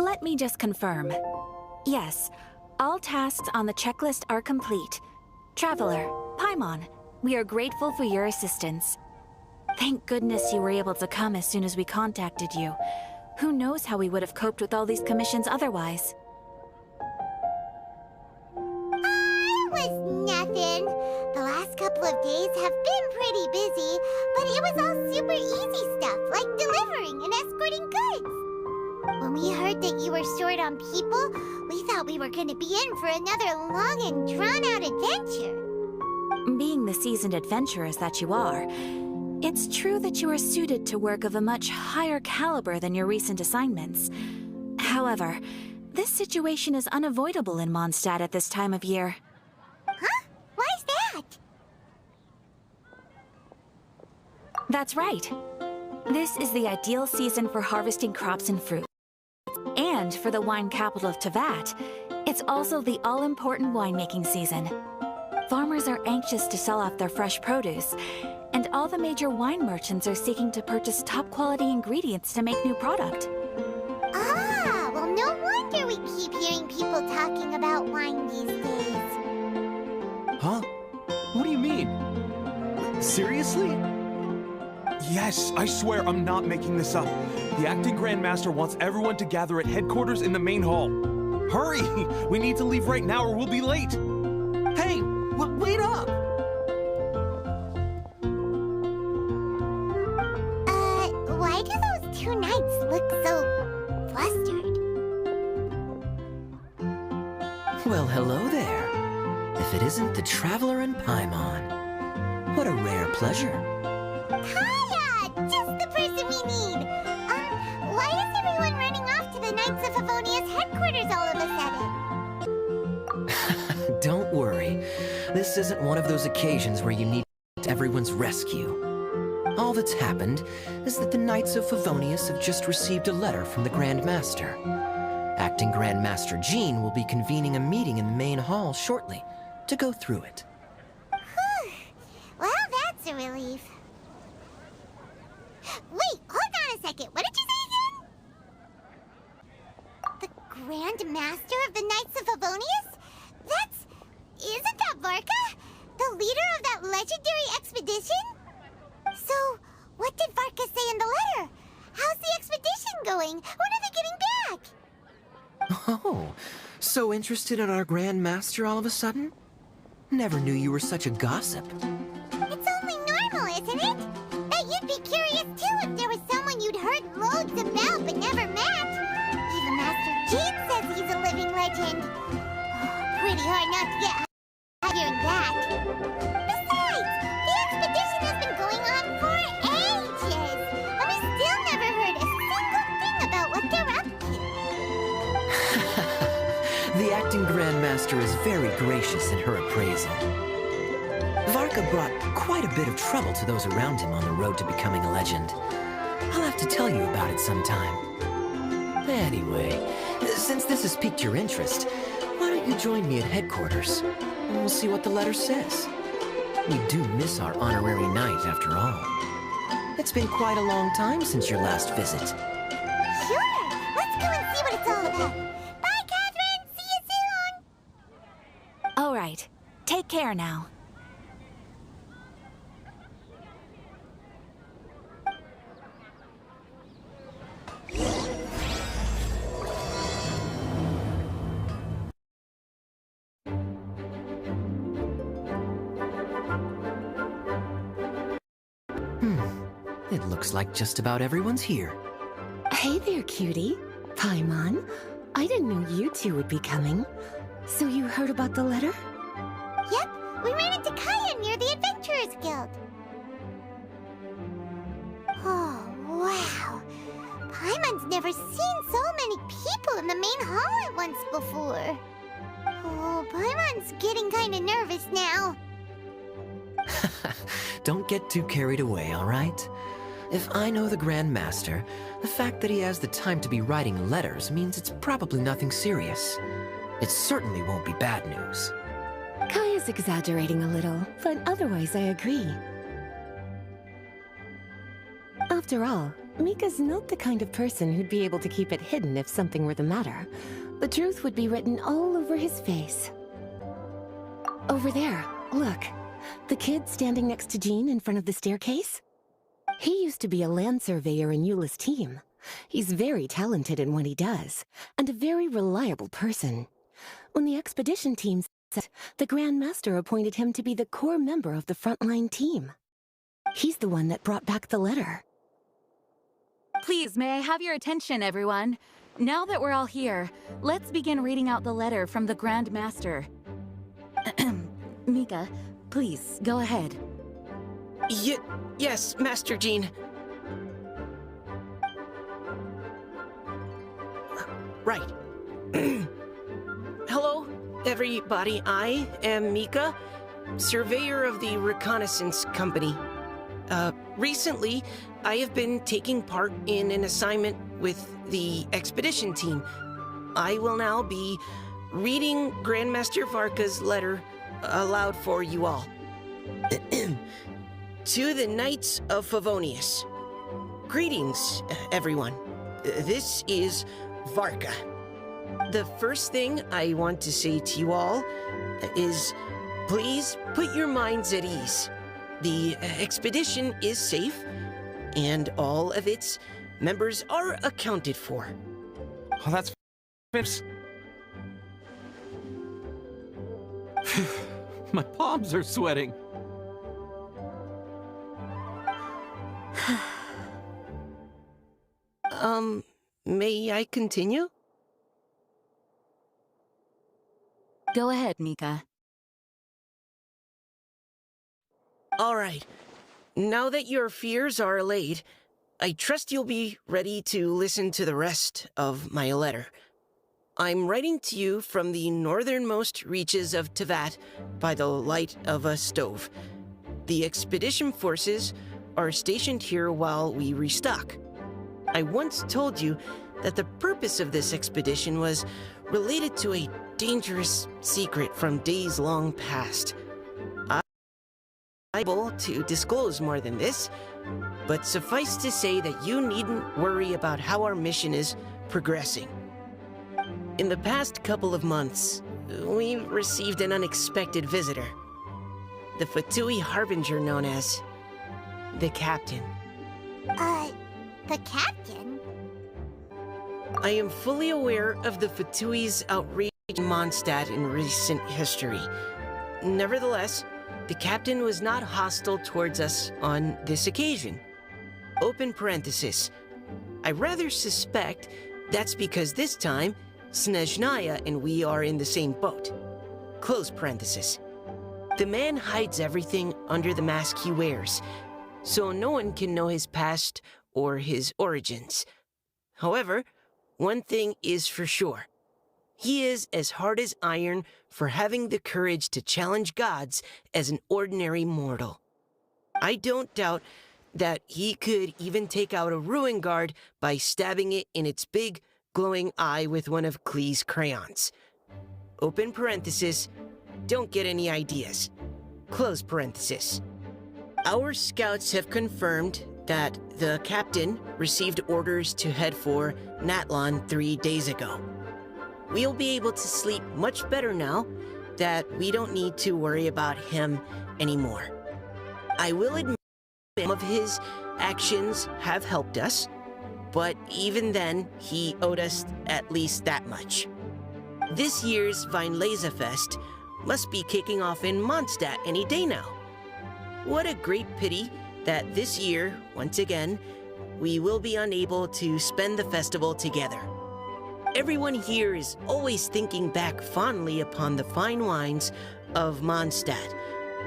Let me just confirm. Yes, all tasks on the checklist are complete. Traveler, Paimon, we are grateful for your assistance. Thank goodness you were able to come as soon as we contacted you. Who knows how we would have coped with all these commissions otherwise? It was nothing. The last couple of days have been pretty busy, but it was all super easy stuff, like delivering and escorting goods. When we heard that you were short on people, we thought we were going to be in for another long and drawn-out adventure. Being the seasoned adventurers that you are, it's true that you are suited to work of a much higher caliber than your recent assignments. However, this situation is unavoidable in Mondstadt at this time of year. Huh? Why's that? That's right. This is the ideal season for harvesting crops and fruit. And for the wine capital of Teyvat, it's also the all-important winemaking season. Farmers are anxious to sell off their fresh produce, and all the major wine merchants are seeking to purchase top-quality ingredients to make new product. Ah, well, no wonder we keep hearing people talking about wine these days. Huh? What do you mean? Seriously? Yes, I swear I'm not making this up. The acting Grandmaster wants everyone to gather at headquarters in the main hall. Hurry! We need to leave right now or we'll be late. Hey, wait up! Why do those two knights look so flustered? Well, hello there. If it isn't the Traveler and Paimon. What a rare pleasure. Kaya! Just the person we need! Why is everyone running off to the Knights of Favonia's headquarters all of a sudden? Don't worry. This isn't one of those occasions where you need everyone's rescue. All that's happened is that the Knights of Favonius have just received a letter from the Grand Master. Acting Grand Master Jean will be convening a meeting in the main hall shortly to go through it. Well, that's a relief. Wait, hold on a second. What did you say again? The Grand Master of the Knights of Favonius? Isn't that Varka? The leader of that legendary expedition? So, what did Varka say in the letter? How's the expedition going? When are they getting back? Oh, so interested in our Grand Master all of a sudden? Never knew you were such a gossip. It's only normal, isn't it? Bet you'd be curious too if there was someone you'd heard loads about but never met. Even Master Jean says he's a living legend. Pretty hard not to get hearing that. Besides, the expedition has been going on for ages, and we still never heard a single thing about what they're up to. The acting Grand Master is very gracious in her appraisal. Varka brought quite a bit of trouble to those around him on the road to becoming a legend. I'll have to tell you about it sometime. Anyway, since this has piqued your interest, why don't you join me at headquarters, and we'll see what the letter says. We do miss our honorary knight, after all. It's been quite a long time since your last visit. Sure, let's go and see what it's all about. Bye, Catherine! See you soon! All right, take care now. It looks like just about everyone's here. Hey there, cutie. Paimon. I didn't know you two would be coming. So you heard about the letter? Yep, we ran into Kaya near the Adventurers Guild. Oh, wow. Paimon's never seen so many people in the main hall at once before. Oh, Paimon's getting kind of nervous now. Don't get too carried away, all right? If I know the Grand Master, the fact that he has the time to be writing letters means it's probably nothing serious. It certainly won't be bad news. Kaya's exaggerating a little, but otherwise I agree. After all, Mika's not the kind of person who'd be able to keep it hidden if something were the matter. The truth would be written all over his face. Over there, look. The kid standing next to Jean in front of the staircase? He used to be a land surveyor in Eula's team. He's very talented in what he does, and a very reliable person. When the expedition team set, the Grand Master appointed him to be the core member of the frontline team. He's the one that brought back the letter. Please, may I have your attention, everyone? Now that we're all here, let's begin reading out the letter from the Grand Master. Mika, please, go ahead. Yes, Master Jean. Right. Hello, everybody. I am Mika, surveyor of the Reconnaissance Company. Recently, I have been taking part in an assignment with the expedition team. I will now be reading Grandmaster Varka's letter aloud for you all. To the Knights of Favonius. Greetings, everyone. This is Varka. The first thing I want to say to you all is, please put your minds at ease. The expedition is safe, and all of its members are accounted for. Oh, that's my palms are sweating. May I continue? Go ahead, Mika. All right. Now that your fears are allayed, I trust you'll be ready to listen to the rest of my letter. I'm writing to you from the northernmost reaches of Tevat by the light of a stove. The expedition forces are stationed here while we restock. I once told you that the purpose of this expedition was related to a dangerous secret from days long past. I'm unable to disclose more than this, but suffice to say that you needn't worry about how our mission is progressing. In the past couple of months, we received an unexpected visitor. The Fatui Harbinger known as the Captain. The captain? I am fully aware of the Fatui's outrage in Mondstadt in recent history. Nevertheless, the Captain was not hostile towards us on this occasion. Open parenthesis. I rather suspect that's because this time, Snezhnaya and we are in the same boat. Close parenthesis. The man hides everything under the mask he wears, so no one can know his past or his origins. However, one thing is for sure. He is as hard as iron for having the courage to challenge gods as an ordinary mortal. I don't doubt that he could even take out a ruin guard by stabbing it in its big, glowing eye with one of Klee's crayons. Open parenthesis, don't get any ideas. Close parenthesis. Our scouts have confirmed that the Captain received orders to head for Natlon 3 days ago. We'll be able to sleep much better now that we don't need to worry about him anymore. I will admit some of his actions have helped us, but even then, he owed us at least that much. This year's Weinlesefest must be kicking off in Mondstadt any day now. What a great pity that this year, once again, we will be unable to spend the festival together. Everyone here is always thinking back fondly upon the fine wines of Mondstadt,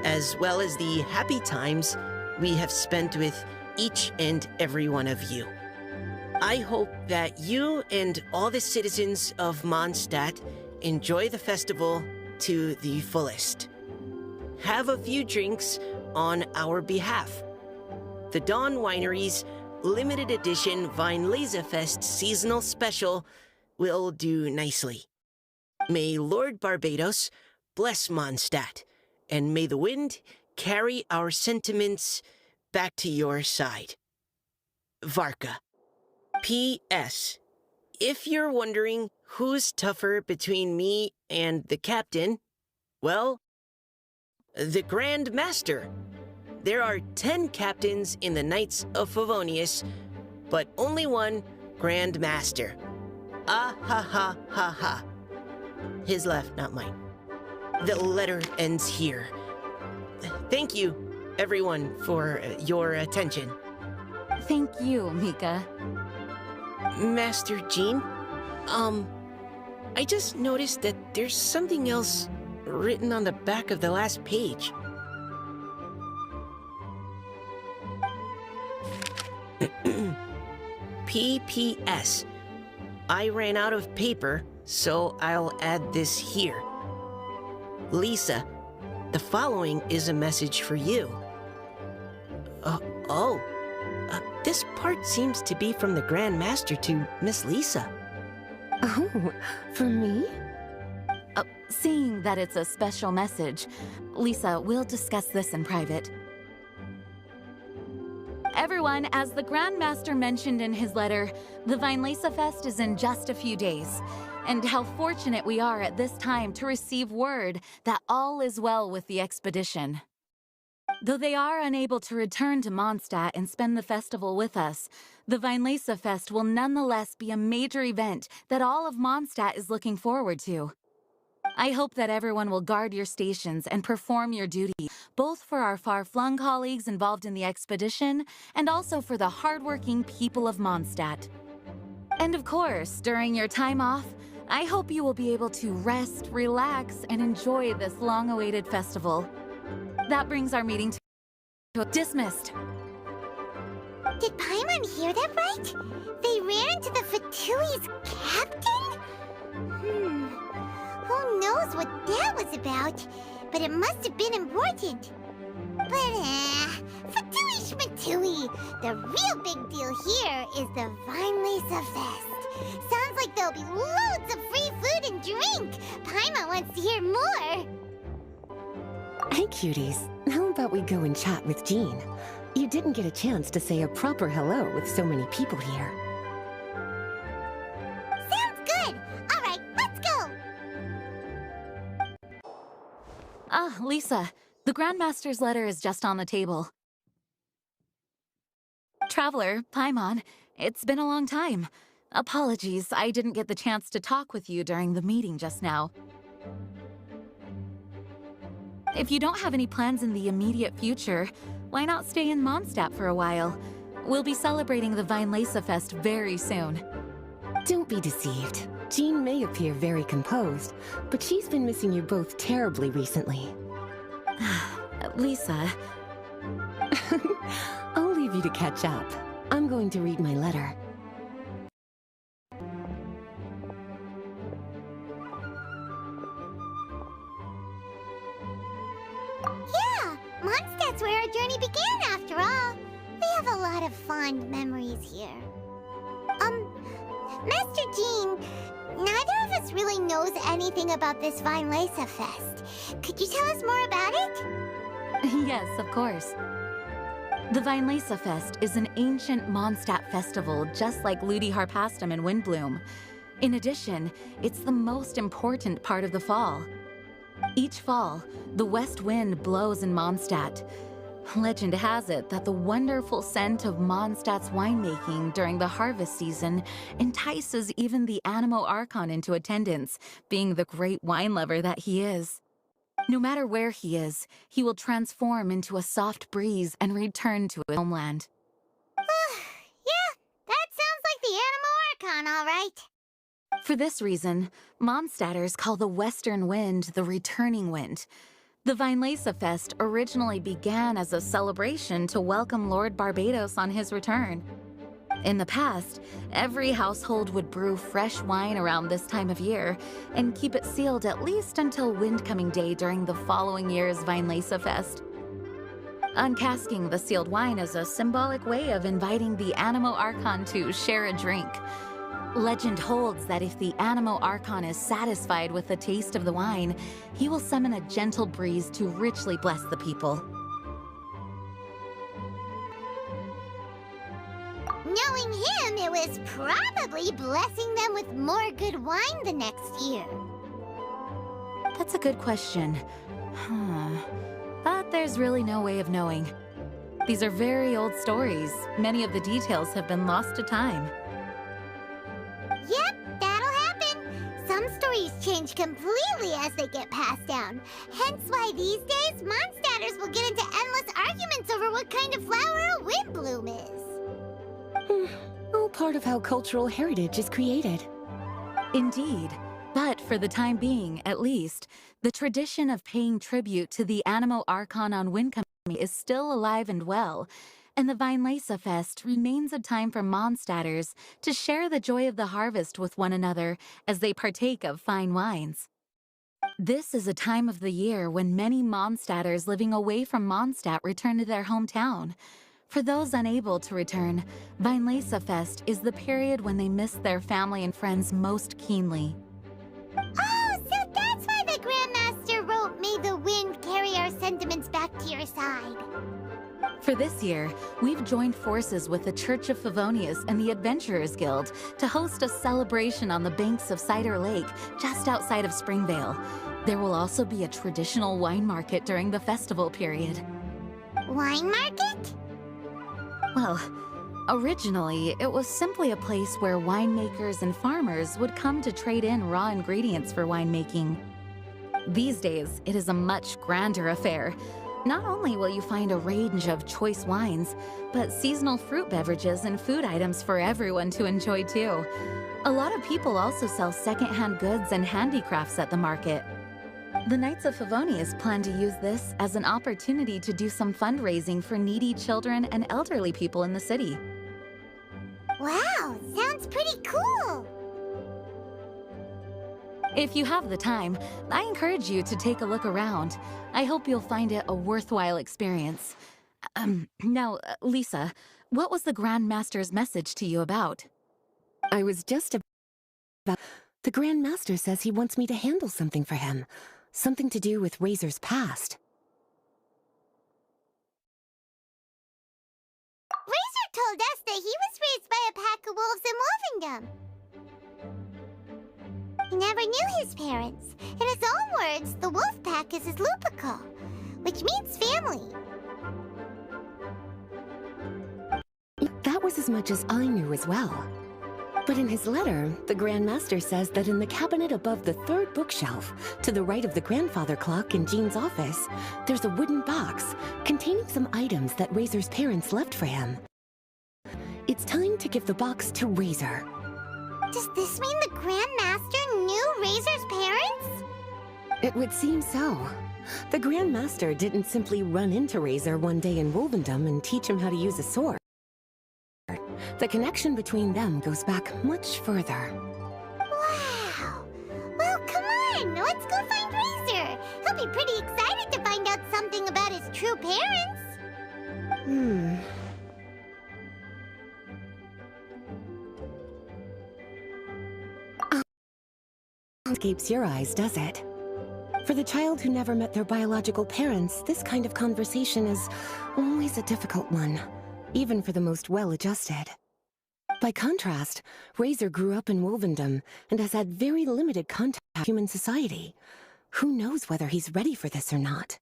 as well as the happy times we have spent with each and every one of you. I hope that you and all the citizens of Mondstadt enjoy the festival to the fullest. Have a few drinks on our behalf. The Dawn Winery's limited edition Weinlesefest seasonal special will do nicely. May Lord Barbados bless Mondstadt, and may the wind carry our sentiments back to your side. Varka. P.S. If you're wondering who's tougher between me and the captain, well, the Grand Master. There are 10 captains in the Knights of Favonius, but only one Grand Master. Ah ha ha ha ha. His left, not mine. The letter ends here. Thank you, everyone, for your attention. Thank you, Mika. Master Jean, I just noticed that there's something else written on the back of the last page. PPS. I ran out of paper, so I'll add this here. Lisa, the following is a message for you. This part seems to be from the Grand Master to Miss Lisa. Oh, for me? Seeing that it's a special message, Lisa, we'll discuss this in private. Everyone, as the Grand Master mentioned in his letter, the Vinelesa Fest is in just a few days. And how fortunate we are at this time to receive word that all is well with the expedition. Though they are unable to return to Mondstadt and spend the festival with us, the Vinelesa Fest will nonetheless be a major event that all of Mondstadt is looking forward to. I hope that everyone will guard your stations and perform your duty, both for our far-flung colleagues involved in the expedition and also for the hardworking people of Mondstadt. And of course, during your time off, I hope you will be able to rest, relax, and enjoy this long-awaited festival. That brings our meeting to dismissed. Did Paimon hear that right? They ran into the Fatui's captain? Who knows what that was about? But it must have been important. But, Fatui Schmatui! The real big deal here is the Vinelesa Fest. Sounds like there'll be loads of free food and drink. Paimon wants to hear more. Hey, cuties. How about we go and chat with Jean? You didn't get a chance to say a proper hello with so many people here. Sounds good. All right, let's go. Ah, Lisa, the Grandmaster's letter is just on the table. Traveler, Paimon, it's been a long time. Apologies, I didn't get the chance to talk with you during the meeting just now. If you don't have any plans in the immediate future, why not stay in Mondstadt for a while? We'll be celebrating the Vinelesa Fest very soon. Don't be deceived. Jean may appear very composed, but she's been missing you both terribly recently. Lisa... I'll leave you to catch up. I'm going to read my letter. Yeah, Mondstadt's where our journey began after all. We have a lot of fond memories here. Master Jean, neither of us really knows anything about this Vinelesa Fest. Could you tell us more about it? Yes, of course. The Vinelesa Fest is an ancient Mondstadt festival just like Ludi Harpastum and Windbloom. In addition, it's the most important part of the fall. Each fall, the west wind blows in Mondstadt. Legend has it that the wonderful scent of Mondstadt's winemaking during the harvest season entices even the Animo Archon into attendance, being the great wine lover that he is. No matter where he is, he will transform into a soft breeze and return to his homeland. Yeah, that sounds like the Animo Archon, all right. For this reason, Mondstadters call the western wind the returning wind. The Vinelesa Fest originally began as a celebration to welcome Lord Barbados on his return. In the past, every household would brew fresh wine around this time of year and keep it sealed at least until Windcoming Day during the following year's Vinelesa Fest. Uncasking the sealed wine is a symbolic way of inviting the Animo Archon to share a drink. Legend holds that if the Animo Archon is satisfied with the taste of the wine, he will summon a gentle breeze to richly bless the people. No he blessing them with more good wine the next year? That's a good question. But there's really no way of knowing. These are very old stories. Many of the details have been lost to time. Yep, that'll happen. Some stories change completely as they get passed down. Hence why these days, Mondstadters will get into endless arguments over what kind of flower a windbloom is. All part of how cultural heritage is created. Indeed. But for the time being, at least, the tradition of paying tribute to the Animo Archon on Windcombe is still alive and well, and the Weinlese Fest remains a time for Mondstadters to share the joy of the harvest with one another as they partake of fine wines. This is a time of the year when many Mondstadters living away from Mondstadt return to their hometown. For those unable to return, Weinlese Fest is the period when they miss their family and friends most keenly. Oh, so that's why the Grandmaster wrote, "May the wind carry our sentiments back to your side." For this year, we've joined forces with the Church of Favonius and the Adventurers Guild to host a celebration on the banks of Cider Lake, just outside of Springvale. There will also be a traditional wine market during the festival period. Wine market? Well, originally, it was simply a place where winemakers and farmers would come to trade in raw ingredients for winemaking. These days, it is a much grander affair. Not only will you find a range of choice wines, but seasonal fruit beverages and food items for everyone to enjoy too. A lot of people also sell secondhand goods and handicrafts at the market. The Knights of Favonius plan to use this as an opportunity to do some fundraising for needy children and elderly people in the city. Wow, sounds pretty cool. If you have the time, I encourage you to take a look around. I hope you'll find it a worthwhile experience. Now, Lisa, what was the Grand Master's message to you about? I was just about... The Grand Master says he wants me to handle something for him. Something to do with Razor's past. Razor told us that he was raised by a pack of wolves in Wolvendom. He never knew his parents. In his own words, the wolf pack is his lupical, which means family. That was as much as I knew as well. But in his letter, the Grand Master says that in the cabinet above the third bookshelf, to the right of the grandfather clock in Jean's office, there's a wooden box containing some items that Razor's parents left for him. It's time to give the box to Razor. Does this mean the Grand Master knew Razor's parents? It would seem so. The Grand Master didn't simply run into Razor one day in Wolvendom and teach him how to use a sword. The connection between them goes back much further. Wow! Well, come on! Let's go find Razor! He'll be pretty excited to find out something about his true parents! Escapes your eyes, does it? For the child who never met their biological parents, this kind of conversation is always a difficult one, even for the most well-adjusted. By contrast, Razor grew up in Wolvendom and has had very limited contact with human society. Who knows whether he's ready for this or not?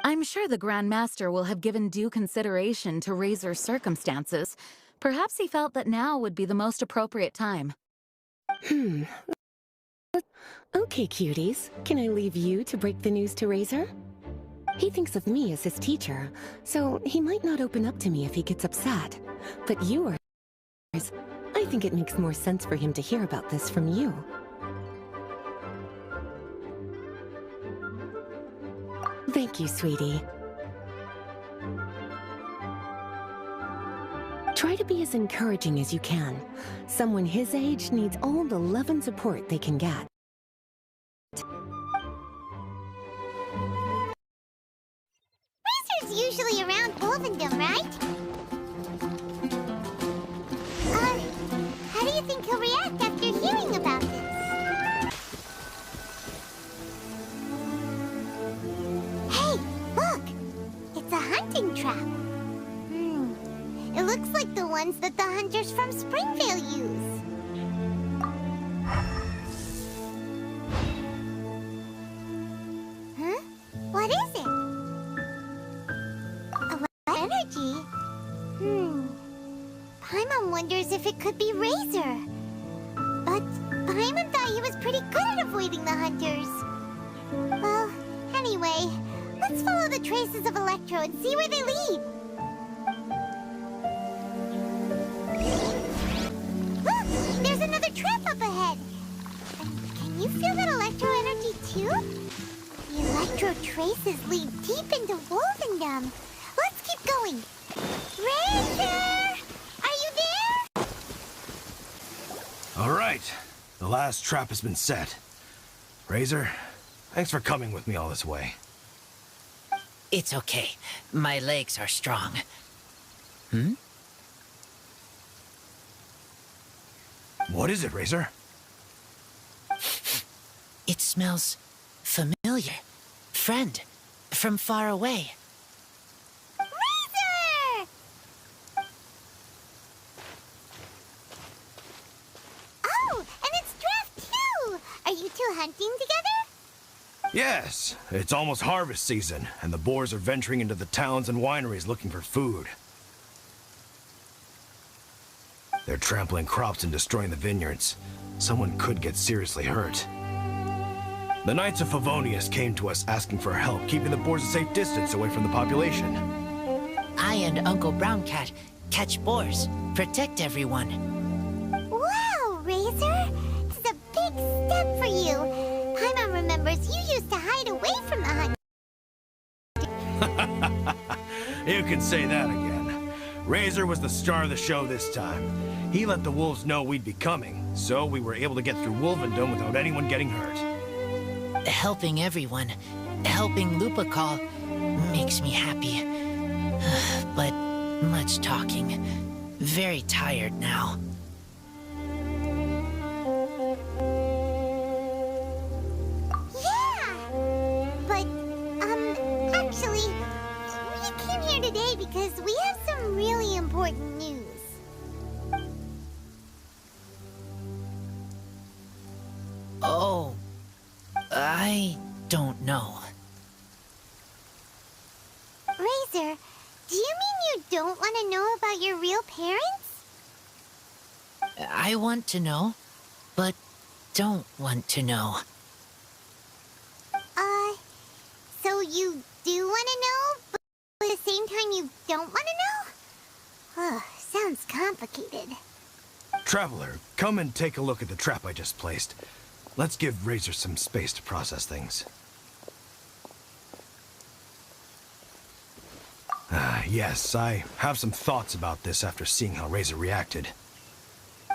I'm sure the Grand Master will have given due consideration to Razor's circumstances. Perhaps he felt that now would be the most appropriate time. Okay, cuties. Can I leave you to break the news to Razor? He thinks of me as his teacher, so he might not open up to me if he gets upset. But you are... I think it makes more sense for him to hear about this from you. Thank you, sweetie. Try to be as encouraging as you can. Someone his age needs all the love and support they can get. Razor's usually around Wolvendom, right? How do you think he'll react after hearing about this? Hey, look! It's a hunting trap. It looks like the ones that the hunters from Springvale use. wonders if it could be Razor. But Paimon thought he was pretty good at avoiding the hunters. Well, anyway, let's follow the traces of Electro and see where they lead. Look! There's another trap up ahead! Can you feel that Electro energy too? The Electro traces lead deep into Wolvendom. Let's keep going. Razor! Are you there? All right. The last trap has been set. Razor, thanks for coming with me all this way. It's okay. My legs are strong. What is it, Razor? It smells familiar. Friend, from far away. Razor! Oh, and it's Draft too! Are you two hunting together? Yes, it's almost harvest season, and the boars are venturing into the towns and wineries looking for food. They're trampling crops and destroying the vineyards. Someone could get seriously hurt. The Knights of Favonius came to us asking for help, keeping the boars a safe distance away from the population. I and Uncle Brown Cat catch boars, protect everyone. Wow, Razor! This is a big step for you. Paimon remembers you used to hide away from the hunt. You can say that again. Razor was the star of the show this time. He let the wolves know we'd be coming, so we were able to get through Wolvendom without anyone getting hurt. Helping everyone, helping Lupercal, makes me happy. But much talking. Very tired now. Yeah! But, actually, we came here today because we have some really important news. Oh, I don't know. Razor, do you mean you don't want to know about your real parents? I want to know, but don't want to know. So you do want to know, but at the same time you don't want to know? Sounds complicated. Traveler, come and take a look at the trap I just placed. Let's give Razor some space to process things. Yes, I have some thoughts about this after seeing how Razor reacted.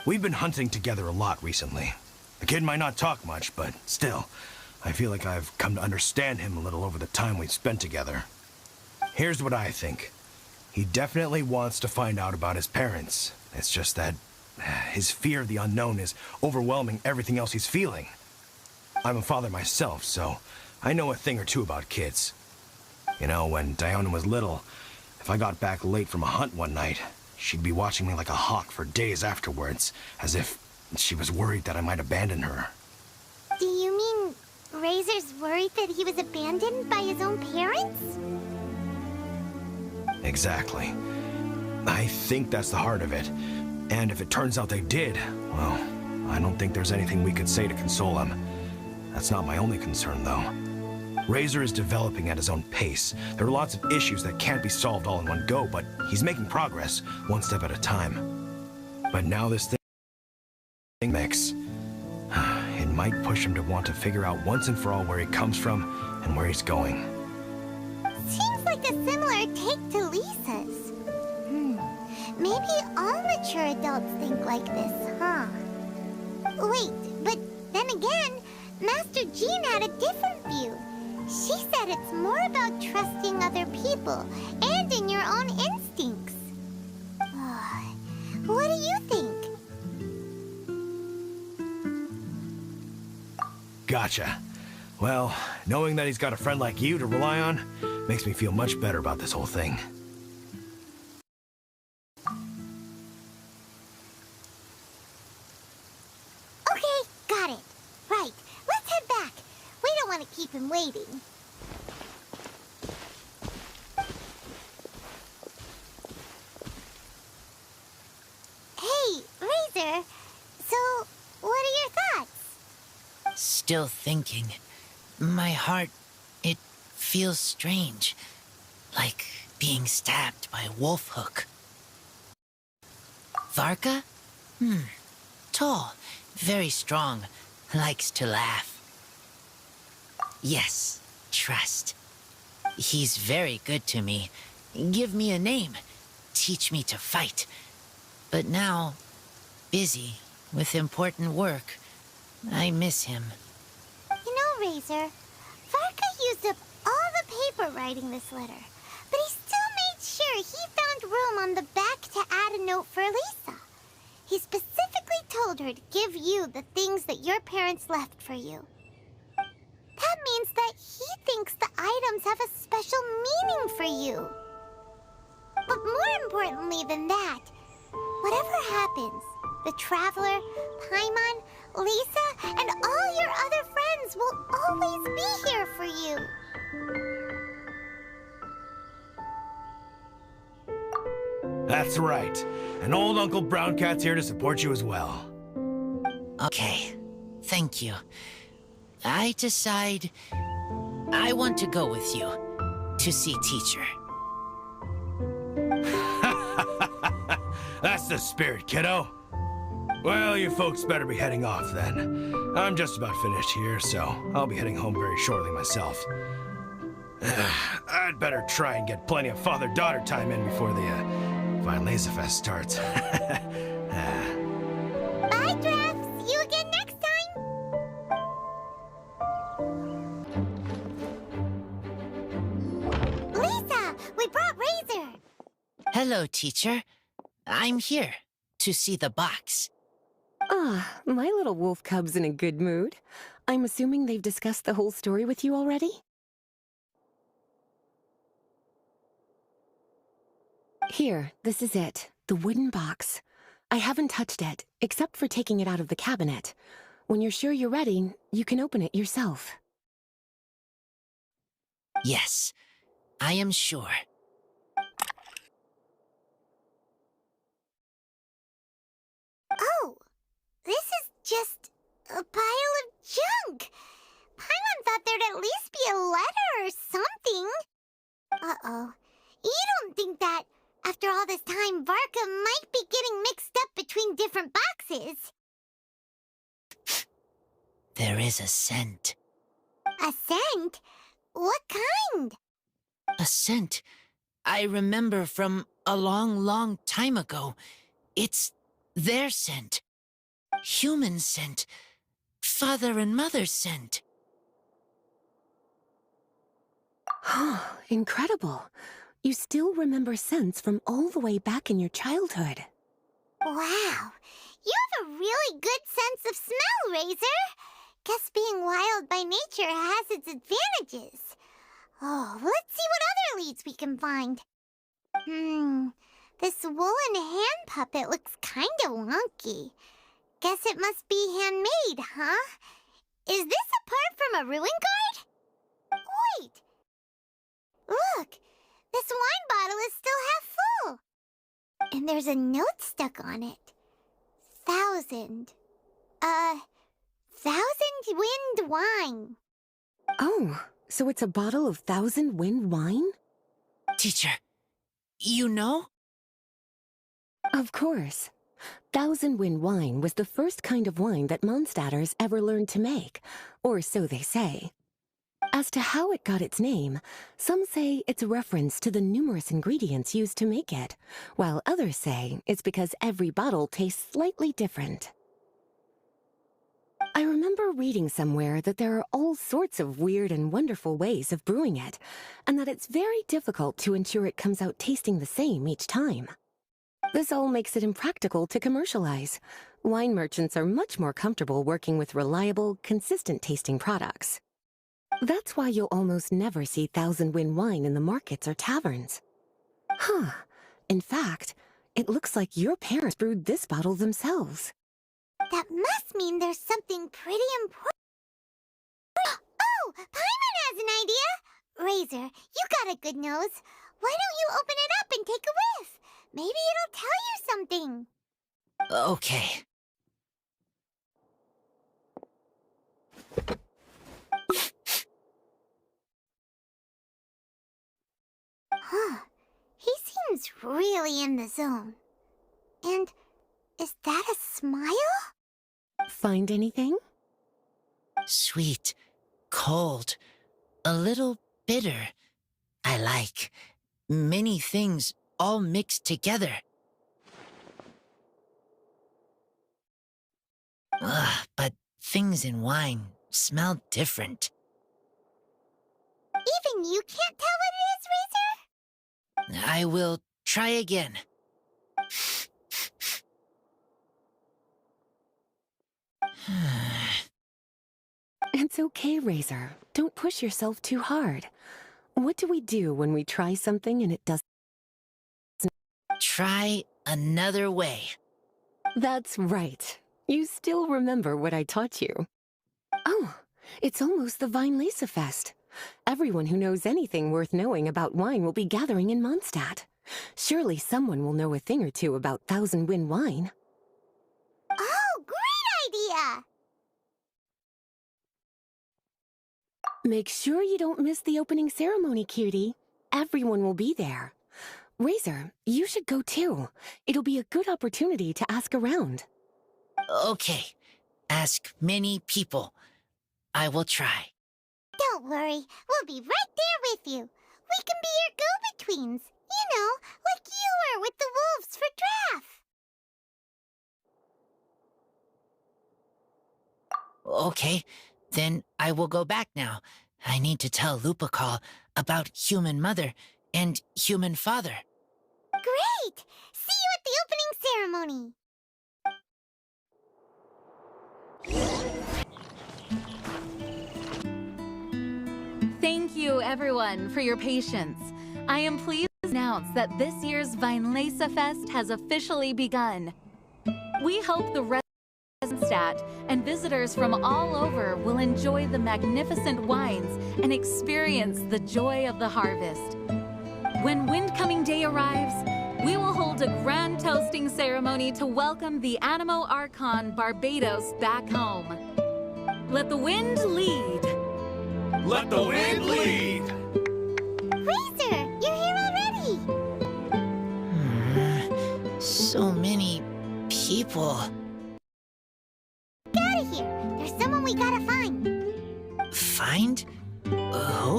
We've been hunting together a lot recently. The kid might not talk much, but still, I feel like I've come to understand him a little over the time we've spent together. Here's what I think. He definitely wants to find out about his parents. It's just that his fear of the unknown is overwhelming everything else he's feeling. I'm a father myself, so I know a thing or two about kids. You know, when Diona was little, if I got back late from a hunt one night, she'd be watching me like a hawk for days afterwards, as if she was worried that I might abandon her. Do you mean Razor's worried that he was abandoned by his own parents? Exactly. I think that's the heart of it. And if it turns out they did, well, I don't think there's anything we could say to console him. That's not my only concern, though. Razor is developing at his own pace. There are lots of issues that can't be solved all in one go, but he's making progress, one step at a time. But now this thing mix, it might push him to want to figure out once and for all where he comes from and where he's going. Seems like a similar take to Lisa's. Maybe all mature adults think like this, huh? Wait, but then again, Master Jean had a different view. She said it's more about trusting other people and in your own instincts. What do you think? Gotcha. Well, knowing that he's got a friend like you to rely on makes me feel much better about this whole thing. Okay, got it. Right, let's head back. We don't want to keep him waiting. Hey, Still thinking. My heart, it feels strange. Like being stabbed by a wolf hook. Varka? Tall, very strong, likes to laugh. Yes, trust. He's very good to me. Give me a name. Teach me to fight. But now, busy with important work. I miss him. You know, Razor, Varka used up all the paper writing this letter, but he still made sure he found room on the back to add a note for Lisa. He specifically told her to give you the things that your parents left for you. That means that he thinks the items have a special meaning for you. But more importantly than that, whatever happens, the Traveler, Paimon, Lisa, and all your other friends will always be here for you. That's right. And old Uncle Brown Cat's here to support you as well. Okay, thank you. I decide I want to go with you to see teacher. That's the spirit, kiddo. Well, you folks better be heading off then. I'm just about finished here, so I'll be heading home very shortly myself. I'd better try and get plenty of father-daughter time in before the Vine Laser Fest starts. Bye, Drafts. See you again next time. Lisa, we brought Razor. Hello, teacher. I'm here to see the box. Ah, my little wolf cub's in a good mood. I'm assuming they've discussed the whole story with you already? Here, this is it. The wooden box. I haven't touched it, except for taking it out of the cabinet. When you're sure you're ready, you can open it yourself. Yes, I am sure. Oh, this is just a pile of junk. Paimon thought there'd at least be a letter or something. Uh-oh. You don't think that, after all this time, Varka might be getting mixed up between different boxes? There is a scent. A scent? What kind? A scent I remember from a long, long time ago. It's their scent. Human scent. Father and mother scent. Incredible. You still remember scents from all the way back in your childhood. Wow. You have a really good sense of smell, Razor. Guess being wild by nature has its advantages. Oh, let's see what other leads we can find. This woolen hand puppet looks kinda wonky. Guess it must be handmade, huh? Is this a part from a ruin guard? Wait! Look! This wine bottle is still half full. And there's a note stuck on it. 1,000 Wind wine. Oh, so it's a bottle of 1,000 Wind wine? Teacher, you know? Of course. 1,000 Wind wine was the first kind of wine that Mondstadters ever learned to make, or so they say. As to how it got its name, some say it's a reference to the numerous ingredients used to make it, while others say it's because every bottle tastes slightly different. I remember reading somewhere that there are all sorts of weird and wonderful ways of brewing it, and that it's very difficult to ensure it comes out tasting the same each time. This all makes it impractical to commercialize. Wine merchants are much more comfortable working with reliable, consistent-tasting products. That's why you'll almost never see 1,000 Wind wine in the markets or taverns. Huh. In fact, it looks like your parents brewed this bottle themselves. That must mean there's something pretty important. Oh, Paimon has an idea! Razor, you got a good nose. Why don't you open it up and take a whiff? Maybe it'll tell you something. Okay. Huh. He seems really in the zone. And is that a smile? Find anything? Sweet, cold, a little bitter. I like many things all mixed together. Ugh, but things in wine smell different. Even you can't tell what it is, Razor? I will try again. It's okay, Razor. Don't push yourself too hard. What do we do when we try something and it doesn't? Try another way. That's right. You still remember what I taught you. Oh, it's almost the Weinlese Fest. Everyone who knows anything worth knowing about wine will be gathering in Mondstadt. Surely someone will know a thing or two about Thousand Wind wine. Oh, great idea! Make sure you don't miss the opening ceremony, cutie. Everyone will be there. Razor, you should go too. It'll be a good opportunity to ask around. Okay, ask many people. I will try. Don't worry, we'll be right there with you. We can be your go-betweens. You know, like you were with the wolves for Draff. Okay, then I will go back now. I need to tell Lupercal about Human Mother and Human Father. Great! See you at the opening ceremony. Thank you, everyone, for your patience. I am pleased to announce that this year's Weinlese Fest has officially begun. We hope the residents of Mondstadt and visitors from all over will enjoy the magnificent wines and experience the joy of the harvest. When Windcoming Day arrives, we will hold a grand toasting ceremony to welcome the Animo Archon Barbados back home. Let the wind lead. Let the wind lead! Razor, you're here already. So many people. Get out of here. There's someone we gotta find. Find? Who?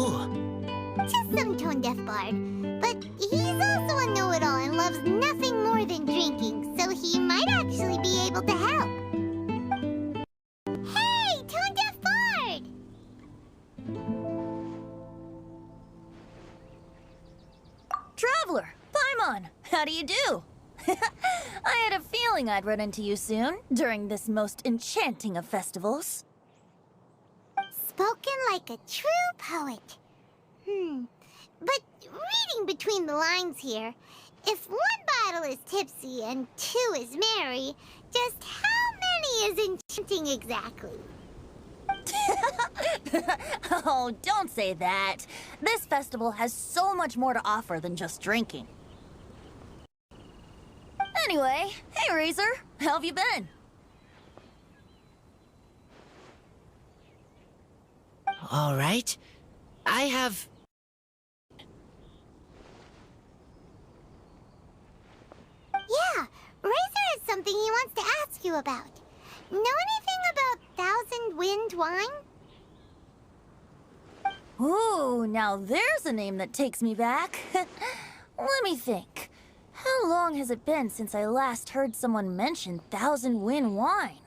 Just some tone-deaf bard. But he's also a know-it-all and loves nothing more than drinking, so he might actually be able to help. Hey, tone-deaf bard! Traveler, Paimon, how do you do? I had a feeling I'd run into you soon, during this most enchanting of festivals. Spoken like a true poet. But reading between the lines here, if one bottle is tipsy and two is merry, just how many is enchanting exactly? Oh, don't say that. This festival has so much more to offer than just drinking. Anyway, hey Razor, how have you been? All right. I have... Yeah, Razor has something he wants to ask you about. Know anything about Thousand Wind wine? Ooh, now there's a name that takes me back. Let me think. How long has it been since I last heard someone mention Thousand Wind wine?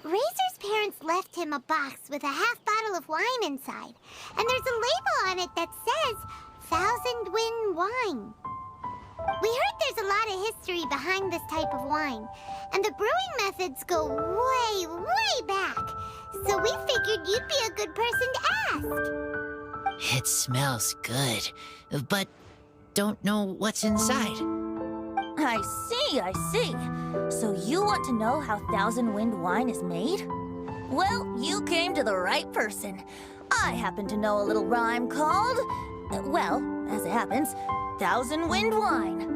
Razor's parents left him a box with a half bottle of wine inside, and there's a label on it that says Thousand Wind wine. We heard there's a lot of history behind this type of wine, and the brewing methods go way, way back. So we figured you'd be a good person to ask. It smells good, but don't know what's inside. I see. So you want to know how Thousand Wind wine is made? Well, you came to the right person. I happen to know a little rhyme called, well, as it happens, Thousand Wind wine.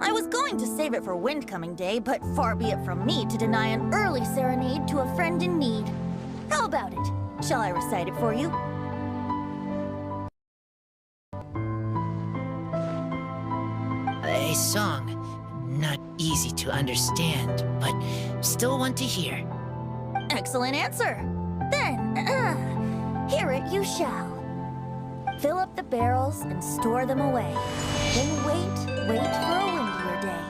I was going to save it for Windcoming Day, but far be it from me to deny an early serenade to a friend in need. How about it? Shall I recite it for you? A song. Not easy to understand, but still one to hear. Excellent answer. Then, hear it you shall. Fill up the barrels and store them away. Then wait for a windier day.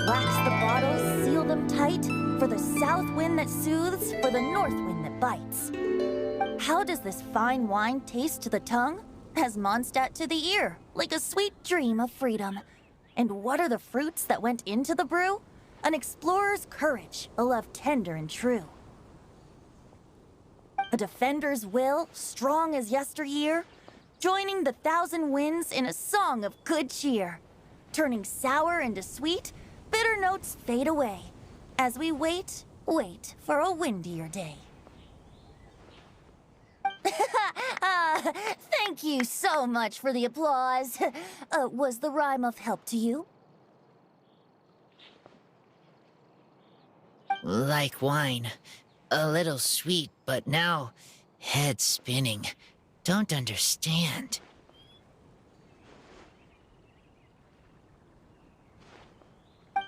Wax the bottles, seal them tight, for the south wind that soothes, for the north wind that bites. How does this fine wine taste to the tongue? As Mondstadt to the ear, like a sweet dream of freedom. And what are the fruits that went into the brew? An explorer's courage, a love tender and true. A defender's will, strong as yesteryear, joining the thousand winds in a song of good cheer. Turning sour into sweet, bitter notes fade away, as we wait for a windier day. Thank you so much for the applause. Was the rhyme of help to you? Like wine. A little sweet, but now head spinning. Don't understand.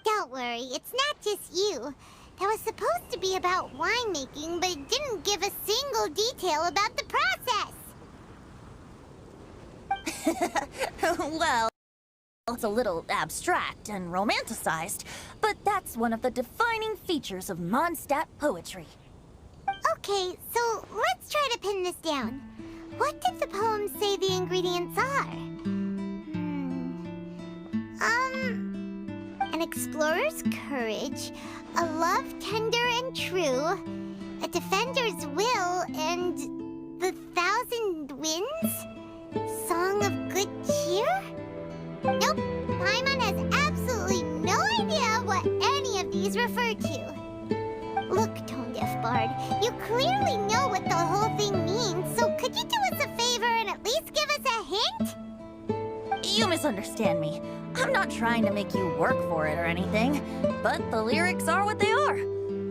Don't worry, it's not just you. That was supposed to be about winemaking, but it didn't give a single detail about the process. Well, it's a little abstract and romanticized, but that's one of the defining features of Mondstadt poetry. Okay, so let's try to pin this down. What did the poem say the ingredients are? An explorer's courage, a love tender and true, a defender's will, and the thousand winds? Song of good cheer? Nope, Paimon has absolutely no idea what any of these refer to. Look, Tone-Deaf Bard, you clearly know what the whole thing means, so could you do us a favor and at least give us a hint? You misunderstand me. I'm not trying to make you work for it or anything, but the lyrics are what they are.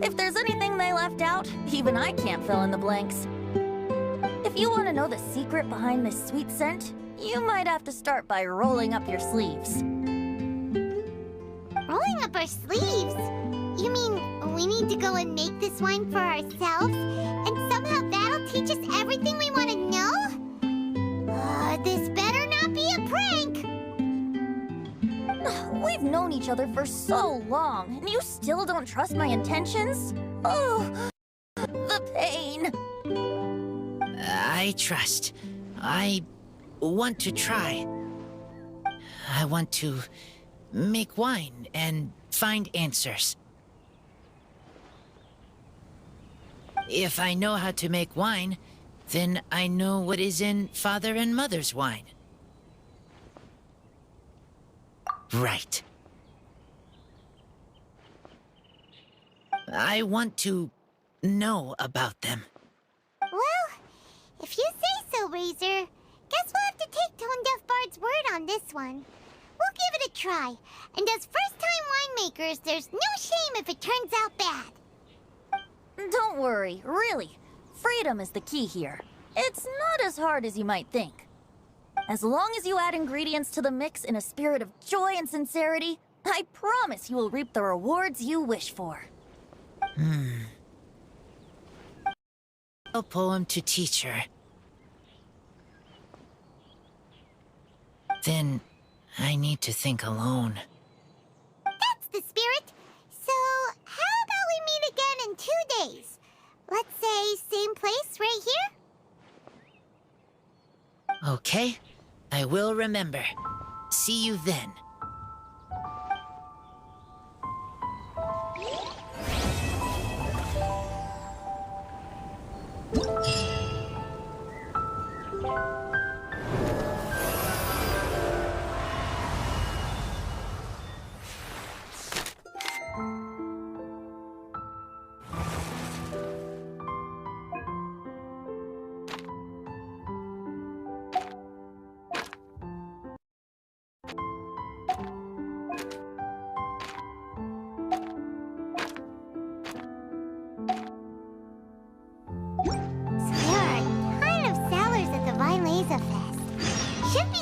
If there's anything they left out, even I can't fill in the blanks. If you want to know the secret behind this sweet scent, you might have to start by rolling up your sleeves. Rolling up our sleeves? You mean we need to go and make this wine for ourselves, and somehow that'll teach us everything we want to know? This better not be a prank! We've known each other for so long, and you still don't trust my intentions? Oh, the pain. I trust. I want to try. I want to make wine and find answers. If I know how to make wine, then I know what is in Father and Mother's wine. Right. I want to know about them. Well, if you say so, Razor, guess we'll have to take Tone-Deaf Bard's word on this one. We'll give it a try, and as first-time winemakers, there's no shame if it turns out bad. Don't worry, really. Freedom is the key here. It's not as hard as you might think. As long as you add ingredients to the mix in a spirit of joy and sincerity, I promise you will reap the rewards you wish for. A poem to teacher. Then I need to think alone. That's the spirit. So, how about we meet again in 2 days? Let's say same place right here? Okay, I will remember. See you then.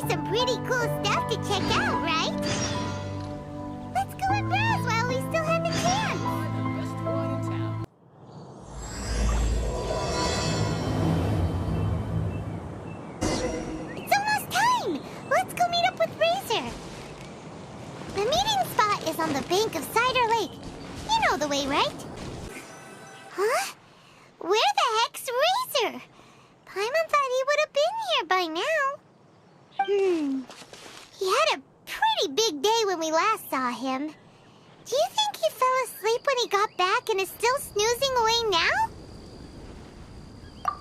some pretty cool stuff to check out, right? Let's go and browse while we still have the chance. It's almost time! Let's go meet up with Razor. The meeting spot is on the bank of Cider Lake. You know the way, right? Huh? Where the heck's Razor? Paimon thought he would have been here by now. He had a pretty big day when we last saw him. Do you think he fell asleep when he got back and is still snoozing away now?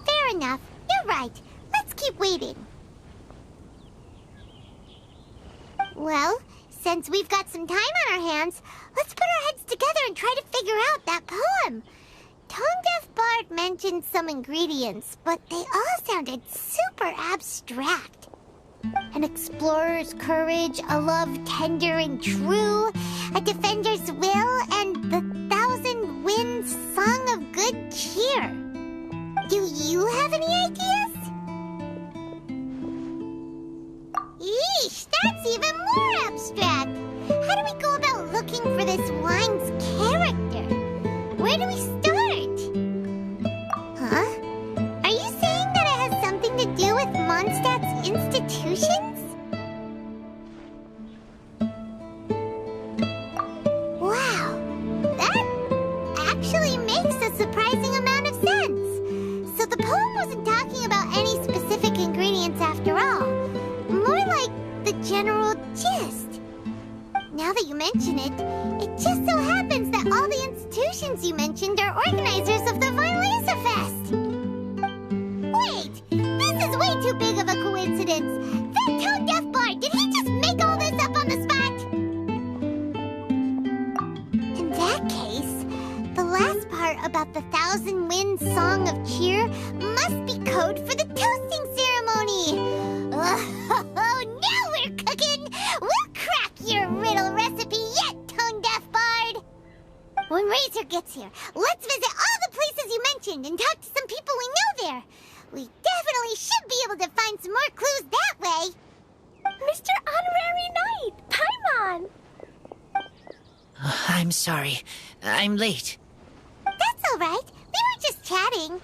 Fair enough. You're right. Let's keep waiting. Well, since we've got some time on our hands, let's put our heads together and try to figure out that poem. Tone-deaf Bard mentioned some ingredients, but they all sounded super abstract. An explorer's courage, a love tender and true, a defender's will, and the 1,000 winds song of good cheer. Do you have any ideas? Yeesh, that's even more abstract. How do we go about looking for this wine's character? Where do we start? Huh? Are you saying that it has something to do with Mondstadt's institutions? Wow, that actually makes a surprising amount of sense. So the poem wasn't talking about any specific ingredients after all. More like the general gist. Now that you mention it, it just so happens that all the institutions you mentioned are organizers of the Vine Laser Fest. Wait, this is way too big of a coincidence. That tone-deaf bard, did he just make all this up on the spot? In that case, the last part about the 1,000 winds song of cheer must be code for the toasting ceremony. Oh, now we're cooking! We'll crack your riddle recipe yet, tone-deaf bard! When Razor gets here, let's visit all the places you mentioned and talk to some people we know there. We definitely should be able to find some more clues that way. Mr. Honorary Knight, Paimon! I'm sorry. I'm late. That's all right. We were just chatting.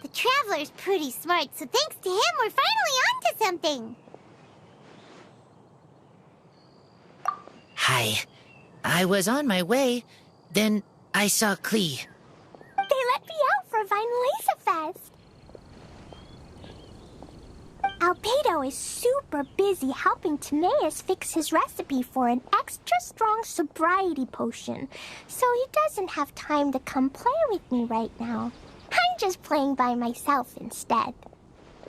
The Traveler's pretty smart, so thanks to him, we're finally onto something. Hi. I was on my way. Then I saw Klee. They let me out for Vine Laser Fest. Albedo is super busy helping Timaeus fix his recipe for an extra strong sobriety potion, so he doesn't have time to come play with me right now. I'm just playing by myself instead.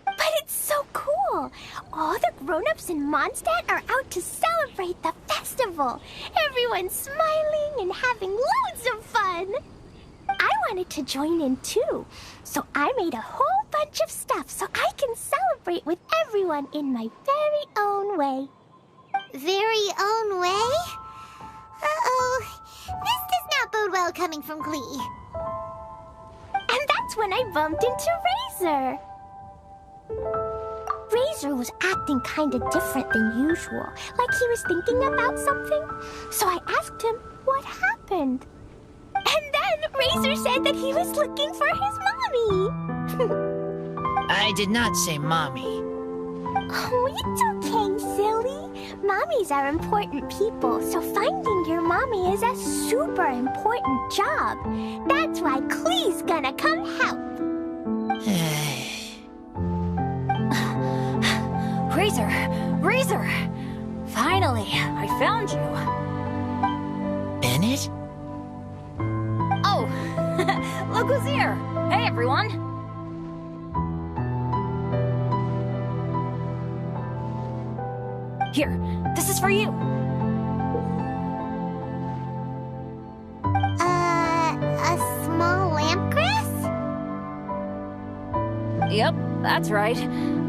But it's so cool! All the grown-ups in Mondstadt are out to celebrate the festival. Everyone's smiling and having loads of fun. I wanted to join in too, so I made a whole bunch of stuff so I can celebrate with everyone in my very own way. Very own way? Uh-oh. This does not bode well coming from Klee. And that's when I bumped into Razor. Razor was acting kind of different than usual, like he was thinking about something. So I asked him what happened. And then Razor said that he was looking for his mommy. I did not say mommy. Oh, it's okay, silly. Mommies are important people, so finding your mommy is a super important job. That's why Klee's gonna come help. Razor! Razor! Finally, I found you. Bennett? Oh, look who's here. Hey, everyone. Here, this is for you. A small lampgrass? Yep, that's right.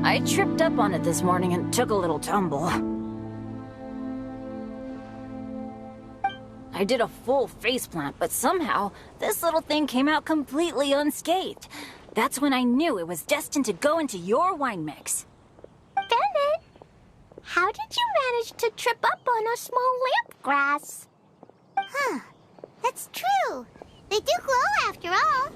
I tripped up on it this morning and took a little tumble. I did a full faceplant, but somehow this little thing came out completely unscathed. That's when I knew it was destined to go into your wine mix. How did you manage to trip up on a small lamp grass? Huh. That's true. They do glow after all.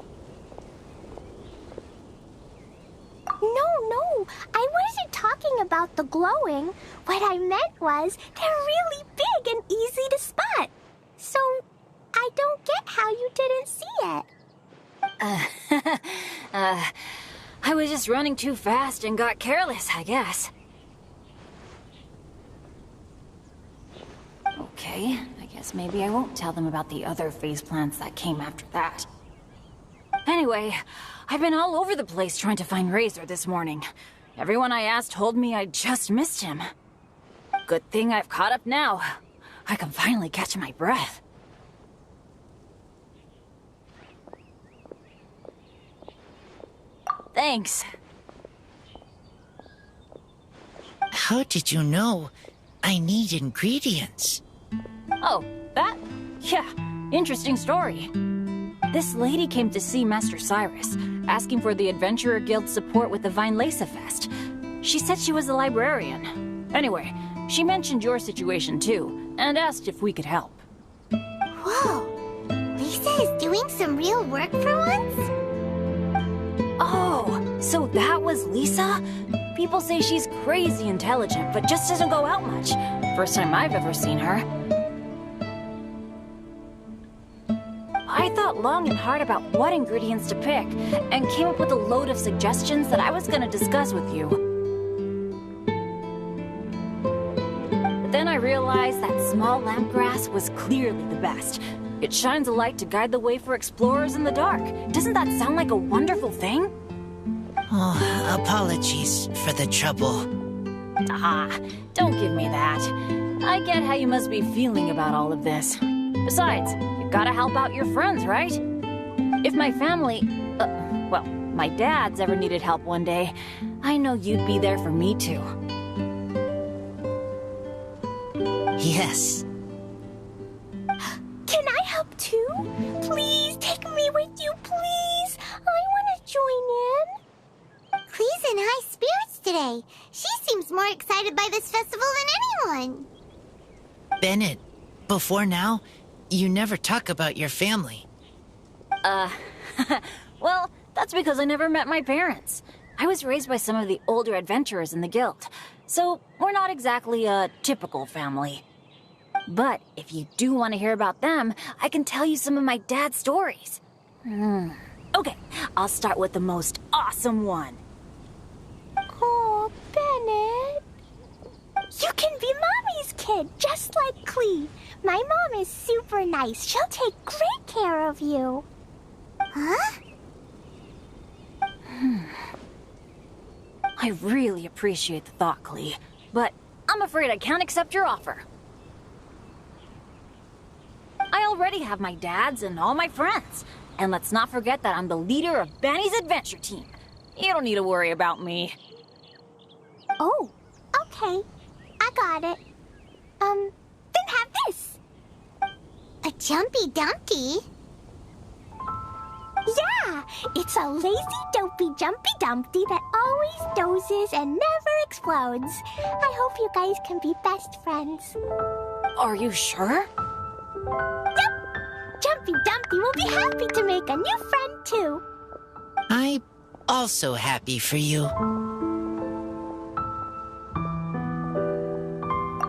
No, I wasn't talking about the glowing. What I meant was they're really big and easy to spot. So, I don't get how you didn't see it. I was just running too fast and got careless, I guess. Okay, I guess maybe I won't tell them about the other phase plants that came after that. Anyway, I've been all over the place trying to find Razor this morning. Everyone I asked told me I just missed him. Good thing I've caught up now. I can finally catch my breath. Thanks. How did you know I need ingredients? Oh, that? Yeah, interesting story. This lady came to see Master Cyrus, asking for the Adventurer Guild's support with the Vine Lace Fest. She said she was a librarian. Anyway, she mentioned your situation too, and asked if we could help. Whoa. Lisa is doing some real work for once? Oh, so that was Lisa? People say she's crazy intelligent, but just doesn't go out much. First time I've ever seen her. I thought long and hard about what ingredients to pick, and came up with a load of suggestions that I was gonna discuss with you. But then I realized that small lamp grass was clearly the best. It shines a light to guide the way for explorers in the dark. Doesn't that sound like a wonderful thing? Oh, apologies for the trouble. Ah, don't give me that. I get how you must be feeling about all of this. Besides, you've gotta help out your friends, right? If my family, well, my dad's ever needed help one day, I know you'd be there for me too. Yes. Can I help too? Please take me with you, please. I want to join in. Clee's in high spirits today. She seems more excited by this festival than anyone. Bennett, before now, you never talk about your family. Well, that's because I never met my parents. I was raised by some of the older adventurers in the guild, so we're not exactly a typical family. But if you do want to hear about them, I can tell you some of my dad's stories. Okay, I'll start with the most awesome one. Oh, Bennett. You can be Mommy's kid, just like Clee. My mom is super nice. She'll take great care of you. Huh? I really appreciate the thought, Clee, but I'm afraid I can't accept your offer. I already have my dad's and all my friends. And let's not forget that I'm the leader of Benny's adventure team. You don't need to worry about me. Oh, okay. I got it. Then have this. A Jumpy Dumpty? Yeah, it's a lazy, dopey, jumpy dumpty that always dozes and never explodes. I hope you guys can be best friends. Are you sure? Yep. Jumpy Dumpty will be happy to make a new friend, too. I'm also happy for you.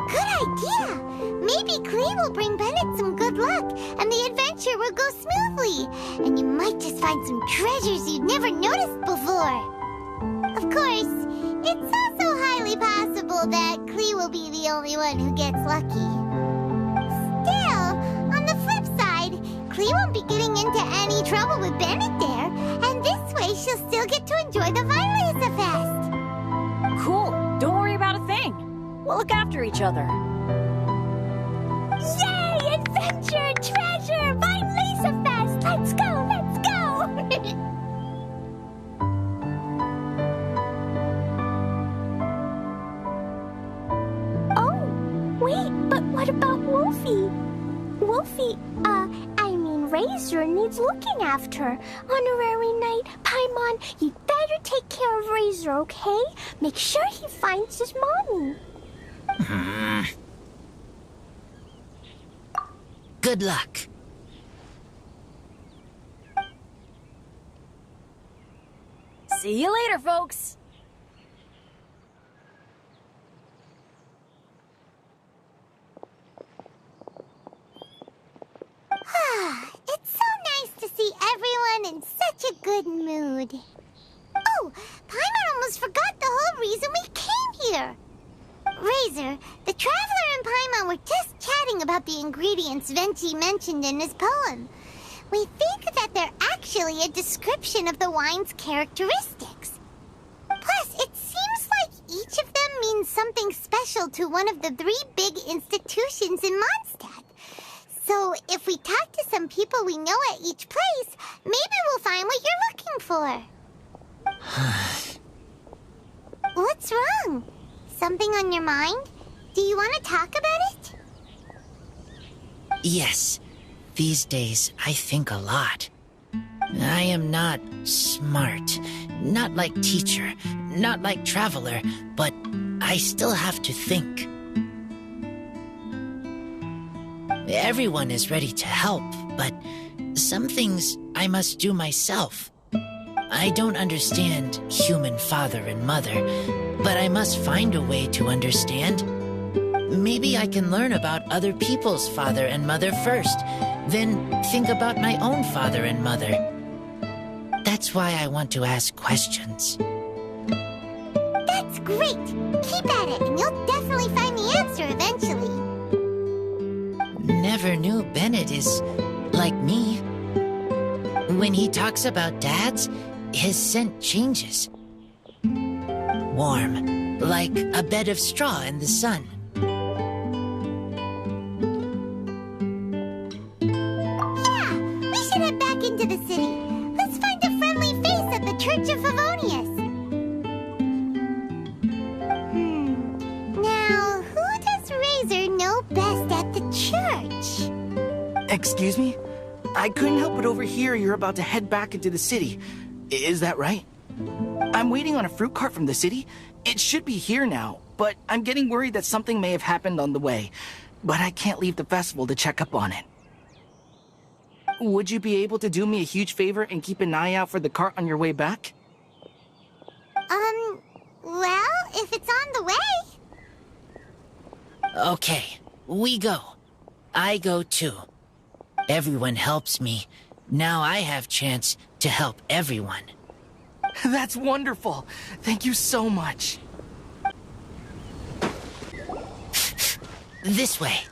Good idea. Maybe Clee will bring Bennett some good luck, and the adventure will go smoothly. And you might just find some treasures you'd never noticed before. Of course, it's also highly possible that Clee will be the only one who gets lucky. Still, on the flip side, Clee won't be getting into any trouble with Bennett there, and this way she'll still get to enjoy the Vine Lace Fest. Cool. Don't worry about a thing. We'll look after each other. Yay! Adventure! Treasure! Vine Lace Fest! Let's go! Let's go! Oh, wait, but what about Wolfie? Wolfie, Razor needs looking after. Honorary Knight, Paimon, you'd better take care of Razor, okay? Make sure he finds his mommy. Good luck. See you later, folks. It's so nice to see everyone in such a good mood. Oh, Paimon almost forgot the whole reason we came here. Razor, the Traveler and Paimon were just chatting about the ingredients Venti mentioned in his poem. We think that they're actually a description of the wine's characteristics. Plus, it seems like each of them means something special to one of the 3 big institutions in Mondstadt. So, if we talk to some people we know at each place, maybe we'll find what you're looking for. What's wrong? Something on your mind? Do you want to talk about it? Yes. These days, I think a lot. I am not smart, not like teacher, not like traveler, but I still have to think. Everyone is ready to help, but some things I must do myself. I don't understand human father and mother, but I must find a way to understand. Maybe I can learn about other people's father and mother first, then think about my own father and mother. That's why I want to ask questions. That's great! Keep at it, and you'll definitely find the answer eventually. Never knew Bennett is like me. When he talks about dads, his scent changes. Warm, like a bed of straw in the sun. Yeah, we should head back into the city. Let's find a friendly face at the Church of Favonius. Now, who does Razor know best at the church? Excuse me? I couldn't help but overhear you're about to head back into the city. Is that right? I'm waiting on a fruit cart from the city. It should be here now, but I'm getting worried that something may have happened on the way. But I can't leave the festival to check up on it. Would you be able to do me a huge favor and keep an eye out for the cart on your way back? Well, if it's on the way. Okay, we go. I go too. Everyone helps me. Now I have chance to help everyone. That's wonderful. Thank you so much. This way.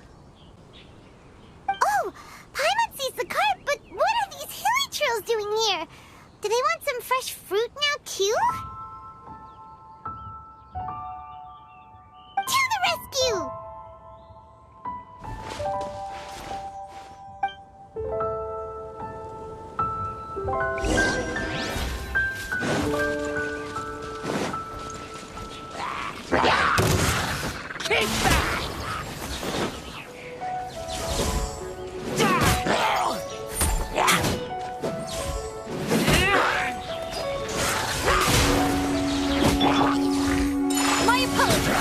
Oh, Paimon sees the cart, but what are these hilly trails doing here? Do they want some fresh fruit now, too? To the rescue! My apologies.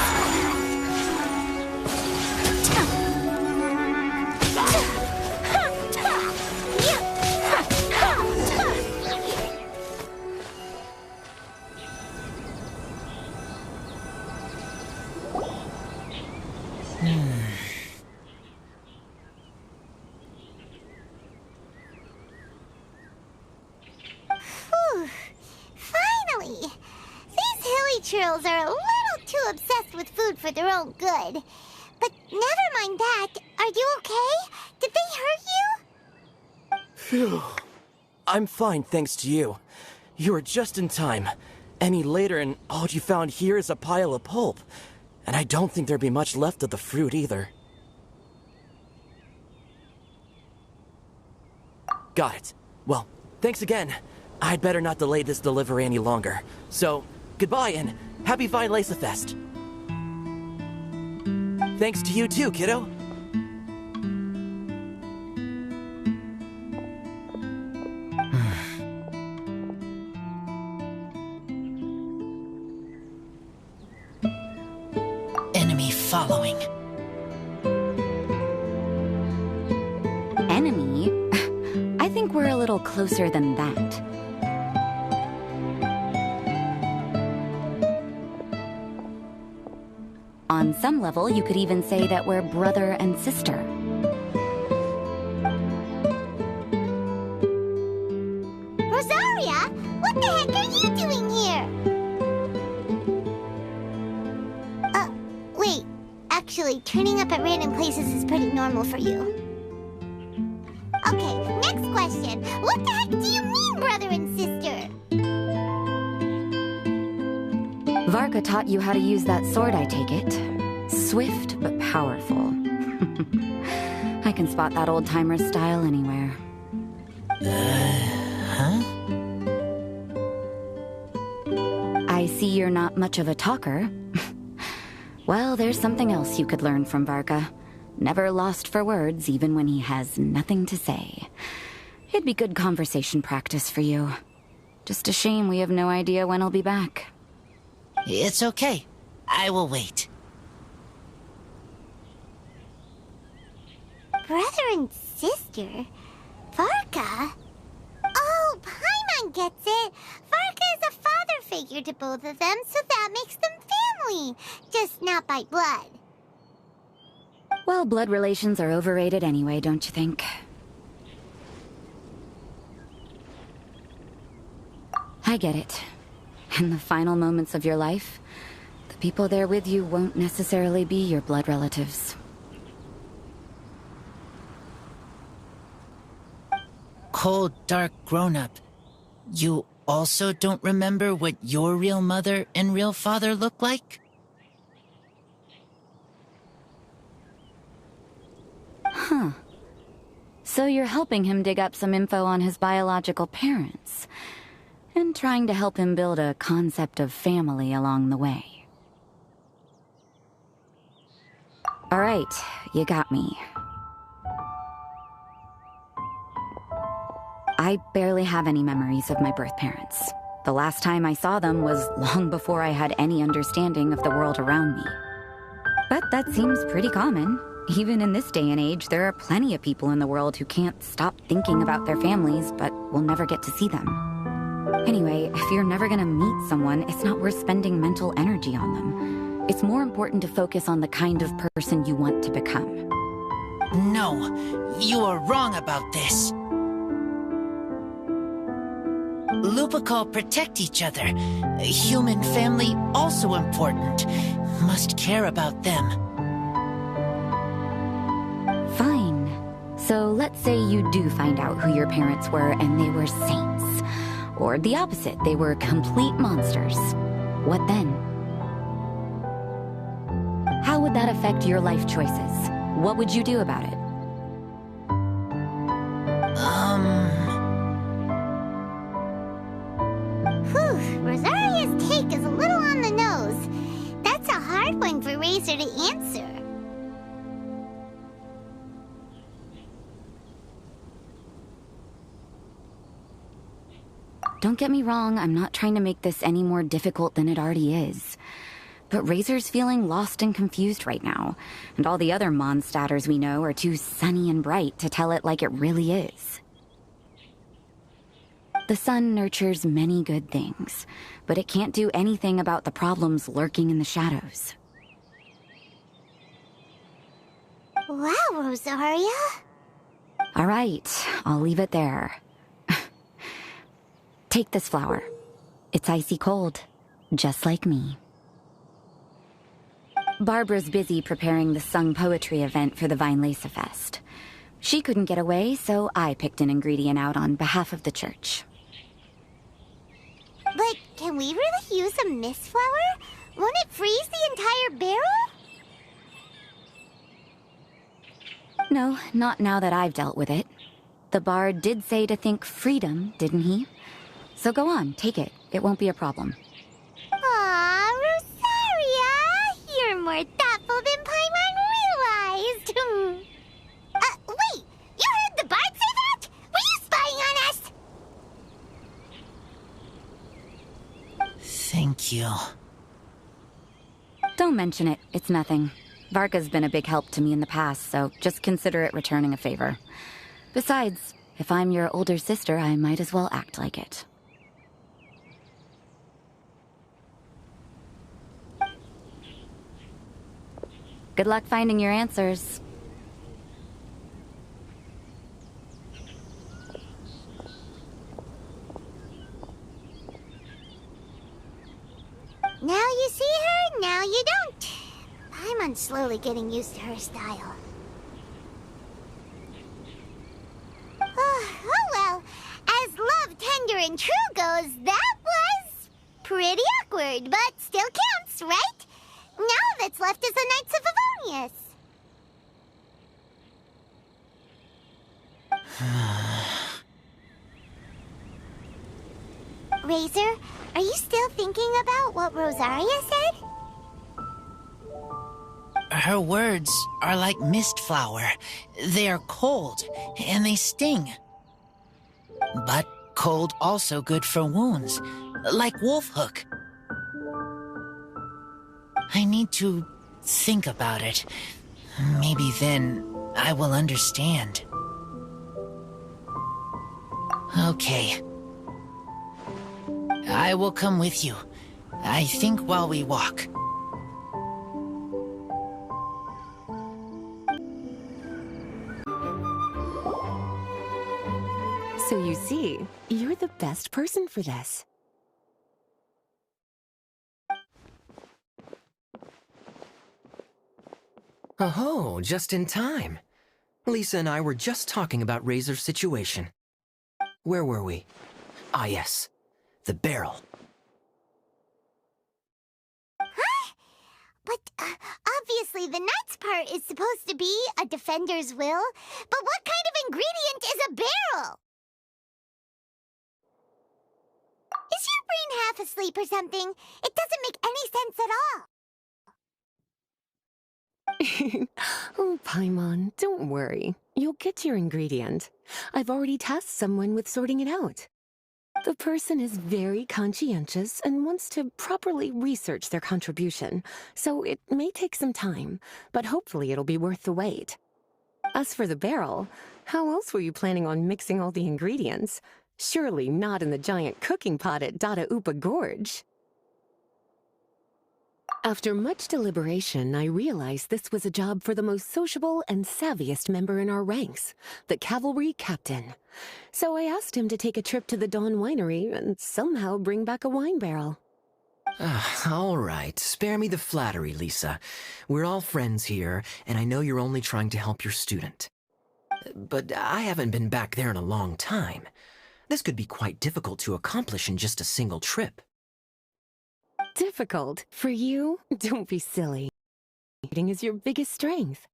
Whew. Finally! These hilly churls are a little too obsessed with food for their own good. But never mind that. Are you okay? Did they hurt you? Phew. I'm fine, thanks to you. You were just in time. Any later and all you found here is a pile of pulp. And I don't think there'd be much left of the fruit either. Got it. Well, thanks again. I'd better not delay this delivery any longer. So, goodbye and happy Vine Lace Fest. Thanks to you too, kiddo. Enemy following. Enemy? I think we're a little closer than that. On some level, you could even say that we're brother and sister. Rosaria, what the heck are you doing here? Wait. Actually, turning up at random places is pretty normal for you. Okay, next question. What the heck do you mean, brother and sister? Varka taught you how to use that sword, I take it. Swift but powerful. I can spot that old-timer style anywhere. Huh? I see you're not much of a talker. Well, there's something else you could learn from Varka. Never lost for words, even when he has nothing to say. It'd be good conversation practice for you. Just a shame we have no idea when he'll be back. It's okay. I will wait. Brother and sister? Varka? Oh, Paimon gets it. Varka is a father figure to both of them, so that makes them family. Just not by blood. Well, blood relations are overrated anyway, don't you think? I get it. In the final moments of your life, the people there with you won't necessarily be your blood relatives. Cold, dark grown-up. You also don't remember what your real mother and real father look like? Huh. So you're helping him dig up some info on his biological parents, and trying to help him build a concept of family along the way. All right, you got me. I barely have any memories of my birth parents. The last time I saw them was long before I had any understanding of the world around me. But that seems pretty common. Even in this day and age, there are plenty of people in the world who can't stop thinking about their families, but will never get to see them. Anyway, if you're never gonna meet someone, it's not worth spending mental energy on them. It's more important to focus on the kind of person you want to become. No, you are wrong about this. Lupical protect each other. Human family also important. Must care about them. Fine. So let's say you do find out who your parents were and they were saints. Or the opposite, they were complete monsters. What then? How would that affect your life choices? What would you do about it? Whew, Rosaria's take is a little on the nose. That's a hard one for Razor to answer. Don't get me wrong, I'm not trying to make this any more difficult than it already is. But Razor's feeling lost and confused right now, and all the other Mondstadters we know are too sunny and bright to tell it like it really is. The sun nurtures many good things, but it can't do anything about the problems lurking in the shadows. Wow, Rosaria. All right, I'll leave it there. Take this flower. It's icy cold, just like me. Barbara's busy preparing the sung poetry event for the Vinelesa Fest. She couldn't get away, so I picked an ingredient out on behalf of the church. But can we really use a mist flower? Won't it freeze the entire barrel? No, not now that I've dealt with it. The bard did say to think freedom, didn't he? So go on, take it. It won't be a problem. Aw, Rosaria! You're more thoughtful than Paimon realized. Wait! You heard the bard say that? Were you spying on us? Thank you. Don't mention it. It's nothing. Varka's been a big help to me in the past, so just consider it returning a favor. Besides, if I'm your older sister, I might as well act like it. Good luck finding your answers. Now you see her, now you don't. Paimon's slowly getting used to her style. Oh well, as love, tender, and true goes, that was pretty awkward, but still counts, right? Now that's left is the Knights of Favonius. Razor, are you still thinking about what Rosaria said? Her words are like mist flower. They are cold, and they sting. But cold also good for wounds, like wolf hook. I need to think about it. Maybe then I will understand. Okay. I will come with you. I think while we walk. So you see, you're the best person for this. Oh, just in time. Lisa and I were just talking about Razor's situation. Where were we? Ah, yes. The barrel. Huh? But obviously the knight's part is supposed to be a defender's will. But what kind of ingredient is a barrel? Is your brain half asleep or something? It doesn't make any sense at all. Oh, Paimon, don't worry. You'll get your ingredient. I've already tasked someone with sorting it out. The person is very conscientious and wants to properly research their contribution, so it may take some time, but hopefully it'll be worth the wait. As for the barrel, how else were you planning on mixing all the ingredients? Surely not in the giant cooking pot at Dada Upa Gorge. After much deliberation, I realized this was a job for the most sociable and savviest member in our ranks, the cavalry captain. So I asked him to take a trip to the Dawn Winery and somehow bring back a wine barrel. All right, spare me the flattery, Lisa. We're all friends here, and I know you're only trying to help your student. But I haven't been back there in a long time. This could be quite difficult to accomplish in just a single trip. Difficult? For you? Don't be silly. Eating is your biggest strength.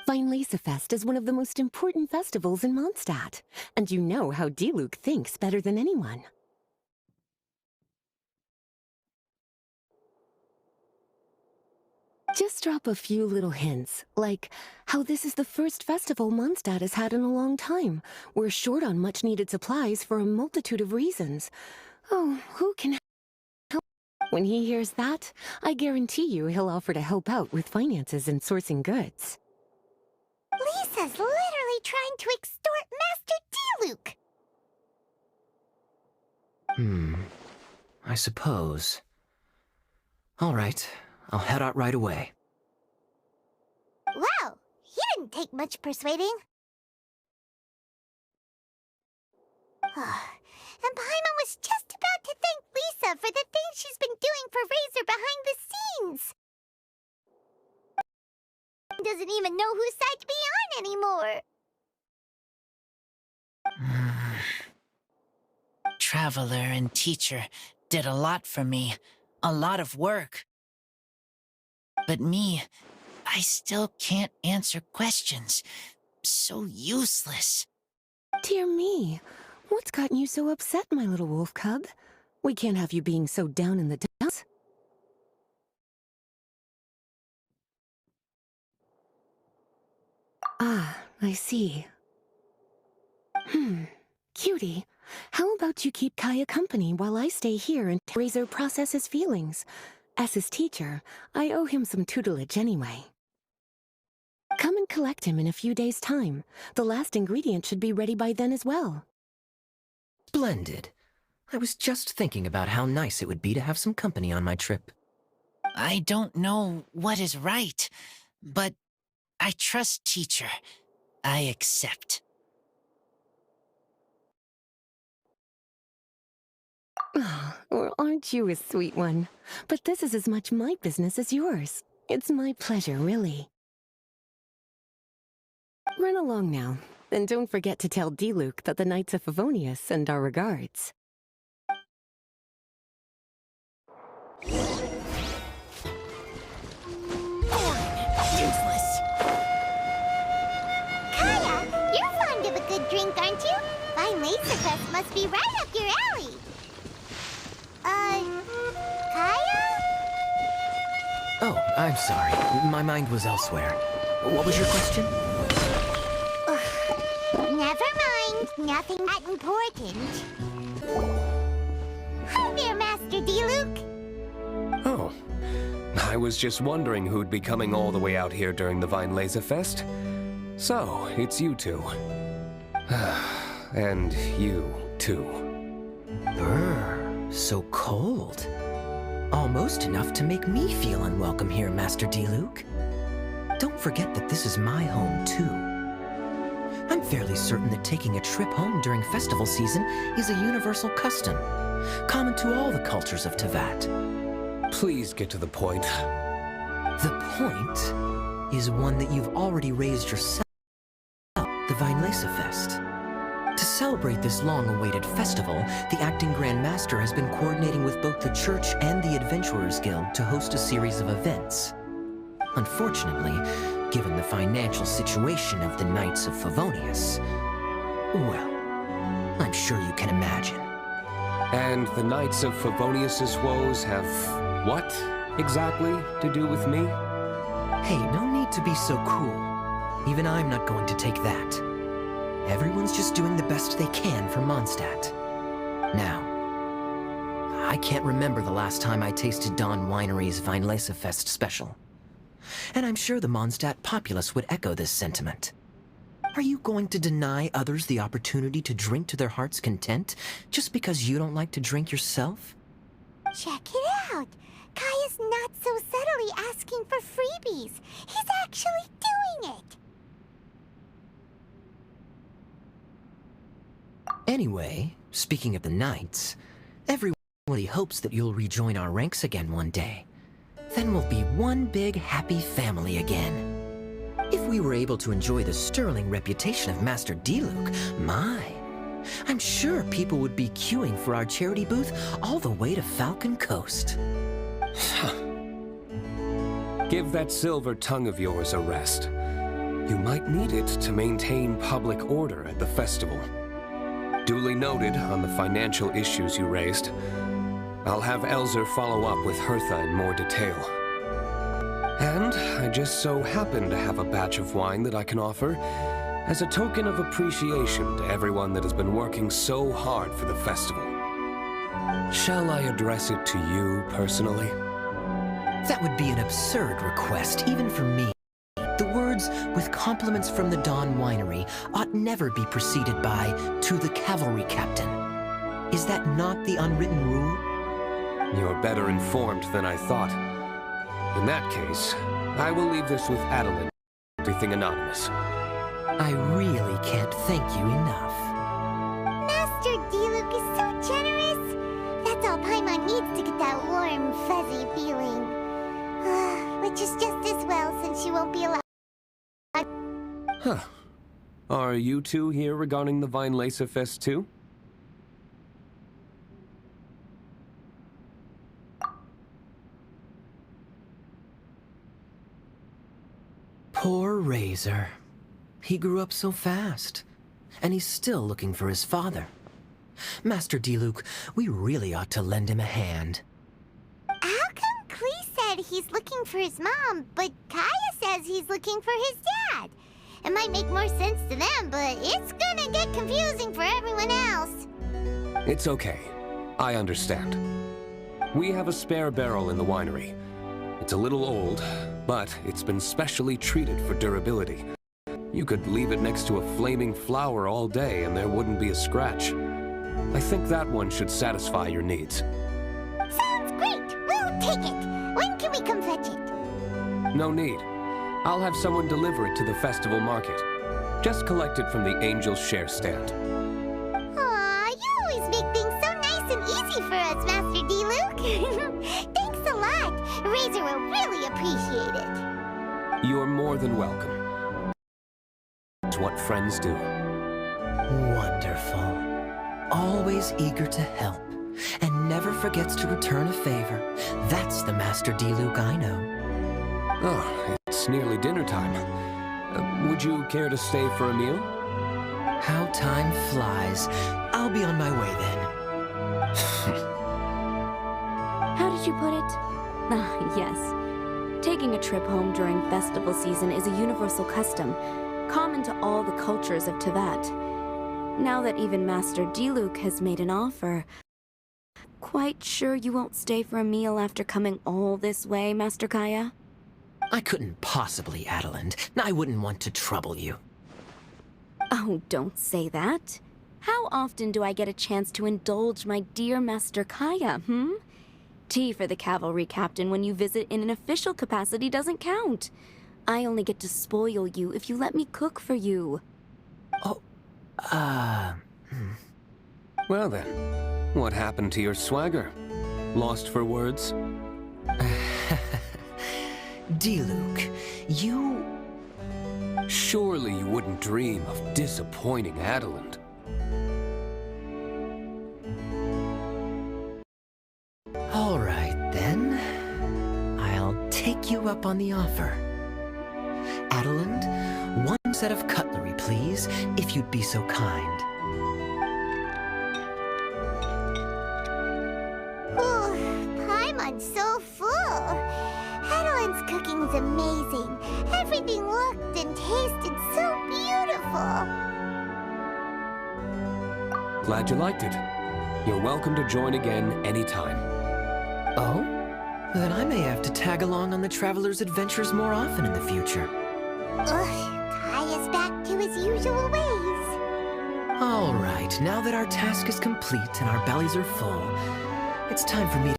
Fine Lisa Fest is one of the most important festivals in Mondstadt, and you know how Diluc thinks better than anyone. Just drop a few little hints, like how this is the first festival Mondstadt has had in a long time. We're short on much-needed supplies for a multitude of reasons. Oh, who can help? When he hears that, I guarantee you he'll offer to help out with finances and sourcing goods. Lisa's literally trying to extort Master Diluc. I suppose. All right, I'll head out right away. Wow, he didn't take much persuading. And Paimon was just about to thank Lisa for the things she's been doing for Razor behind the scenes. Doesn't even know whose side to be on anymore. Traveler and teacher did a lot for me. A lot of work. But me, I still can't answer questions. So useless. Dear me, what's gotten you so upset, my little wolf cub? We can't have you being so down in the dumps. Ah, I see. Cutie, how about you keep Kaya company while I stay here and Razor process his feelings? As his teacher, I owe him some tutelage anyway. Come and collect him in a few days' time. The last ingredient should be ready by then as well. Splendid. I was just thinking about how nice it would be to have some company on my trip. I don't know what is right, but I trust teacher. I accept. Well, aren't you a sweet one? But this is as much my business as yours. It's my pleasure, really. Run along now, and don't forget to tell D-Luke that the Knights of Favonius send our regards. Useless. Kaya, you're fond of a good drink, aren't you? Vine Laserfest must be right up your alley. Kaya? Oh, I'm sorry. My mind was elsewhere. What was your question? Never mind. Nothing that important. Hi there, Master D-Luke. Oh. I was just wondering who'd be coming all the way out here during the Vine Laserfest. So, it's you two. And you, too. Brr, so cold. Almost enough to make me feel unwelcome here, Master D-Luke. Don't forget that this is my home, too. I'm fairly certain that taking a trip home during festival season is a universal custom, common to all the cultures of Teyvat. Please get to the point. The point is one that you've already raised yourself, the Vine Laserfest. To celebrate this long-awaited festival, the Acting Grand Master has been coordinating with both the Church and the Adventurers Guild to host a series of events. Unfortunately, given the financial situation of the Knights of Favonius, well, I'm sure you can imagine. And the Knights of Favonius' woes have what exactly to do with me? Hey, no need to be so cruel. Even I'm not going to take that. Everyone's just doing the best they can for Mondstadt. Now, I can't remember the last time I tasted Dawn Winery's Vine Laserfest special. And I'm sure the Mondstadt populace would echo this sentiment. Are you going to deny others the opportunity to drink to their heart's content just because you don't like to drink yourself? Check it out. Kaya's not so subtly asking for freebies. He's actually doing it. Anyway, speaking of the Knights, everybody hopes that you'll rejoin our ranks again one day. Then we'll be one big happy family again. If we were able to enjoy the sterling reputation of Master D-Luke, I'm sure people would be queuing for our charity booth all the way to Falcon Coast. Give that silver tongue of yours a rest. You might need it to maintain public order at the festival. Duly noted on the financial issues you raised. I'll have Elzer follow up with Hertha in more detail. And I just so happen to have a batch of wine that I can offer as a token of appreciation to everyone that has been working so hard for the festival. Shall I address it to you personally? That would be an absurd request, even for me. The words, "with compliments from the Dawn Winery," ought never be preceded by, "to the cavalry captain." Is that not the unwritten rule? You're better informed than I thought. In that case, I will leave this with Adeline, everything anonymous. I really can't thank you enough. Master D-Luke is so generous. That's all Paimon needs to get that warm, fuzzy feeling. Which is just as well since she won't be allowed. Huh. Are you two here regarding the Vine Laserfest too? Poor Razor. He grew up so fast, and he's still looking for his father. Master D-Luke, we really ought to lend him a hand. How come Klee said he's looking for his mom, but Kaya says he's looking for his dad? It might make more sense to them, but it's gonna get confusing for everyone else. It's okay. I understand. We have a spare barrel in the winery. It's a little old, but it's been specially treated for durability. You could leave it next to a flaming flower all day and there wouldn't be a scratch. I think that one should satisfy your needs. Sounds great! We'll take it! When can we come fetch it? No need. I'll have someone deliver it to the festival market. Just collect it from the Angel's Share stand. Aw, you always make things so nice and easy for us, Master D-Luke. Thanks a lot. Razor will really appreciate it. You're more than welcome. It's what friends do. Wonderful. Always eager to help, and never forgets to return a favor. That's the Master D-Luke I know. Oh, it's nearly dinner time. Would you care to stay for a meal? How time flies. I'll be on my way then. How did you put it? Ah, yes. Taking a trip home during festival season is a universal custom, common to all the cultures of Teyvat. Now that even Master D-Luke has made an offer, quite sure you won't stay for a meal after coming all this way, Master Kaya? I couldn't possibly, Adeland. I wouldn't want to trouble you. Oh, don't say that. How often do I get a chance to indulge my dear Master Kaya, Tea for the cavalry captain when you visit in an official capacity doesn't count. I only get to spoil you if you let me cook for you. Oh, Well then, what happened to your swagger? Lost for words? D-Luke, you... Surely you wouldn't dream of disappointing Adeland. All right, then. I'll take you up on the offer. Adeland, one set of cutlery, please, if you'd be so kind. Ooh, Paimon's so full. Adeline's cooking was amazing. Everything looked and tasted so beautiful. Glad you liked it. You're welcome to join again anytime. Oh? Then I may have to tag along on the Traveler's adventures more often in the future. Ugh, Kaya's back to his usual ways. All right, now that our task is complete and our bellies are full, it's time for me to...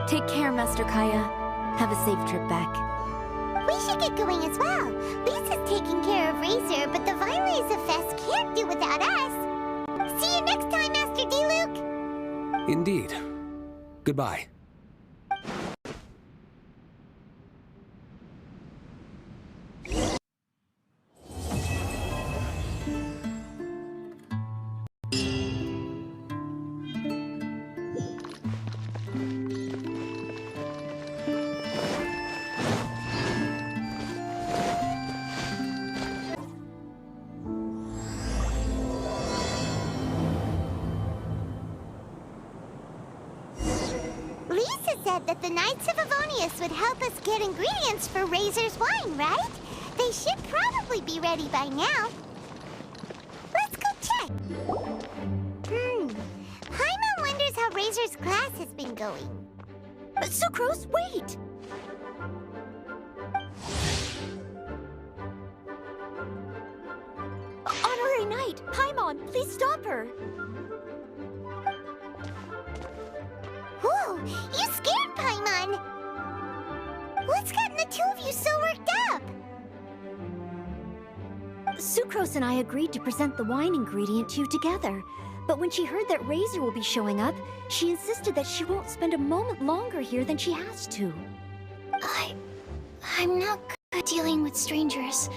Take care, Master Kaya. Have a safe trip back. We should get going as well. Lisa's taking care of Razor, but the Vileza Fest can't do without us. See you next time, Master D-Luke. Indeed. Goodbye. Lisa said that the Knights of Avonius would help us get ingredients for Razor's wine, right? They should probably be ready by now. Let's go check. Paimon wonders how Razor's class has been going. Sucrose, wait! Honorary Knight, Paimon, please stop her! Whoa, you scared Paimon! What's gotten the two of you so worked up? Sucrose and I agreed to present the wine ingredient to you together. But when she heard that Razor will be showing up, she insisted that she won't spend a moment longer here than she has to. I'm not good dealing with strangers.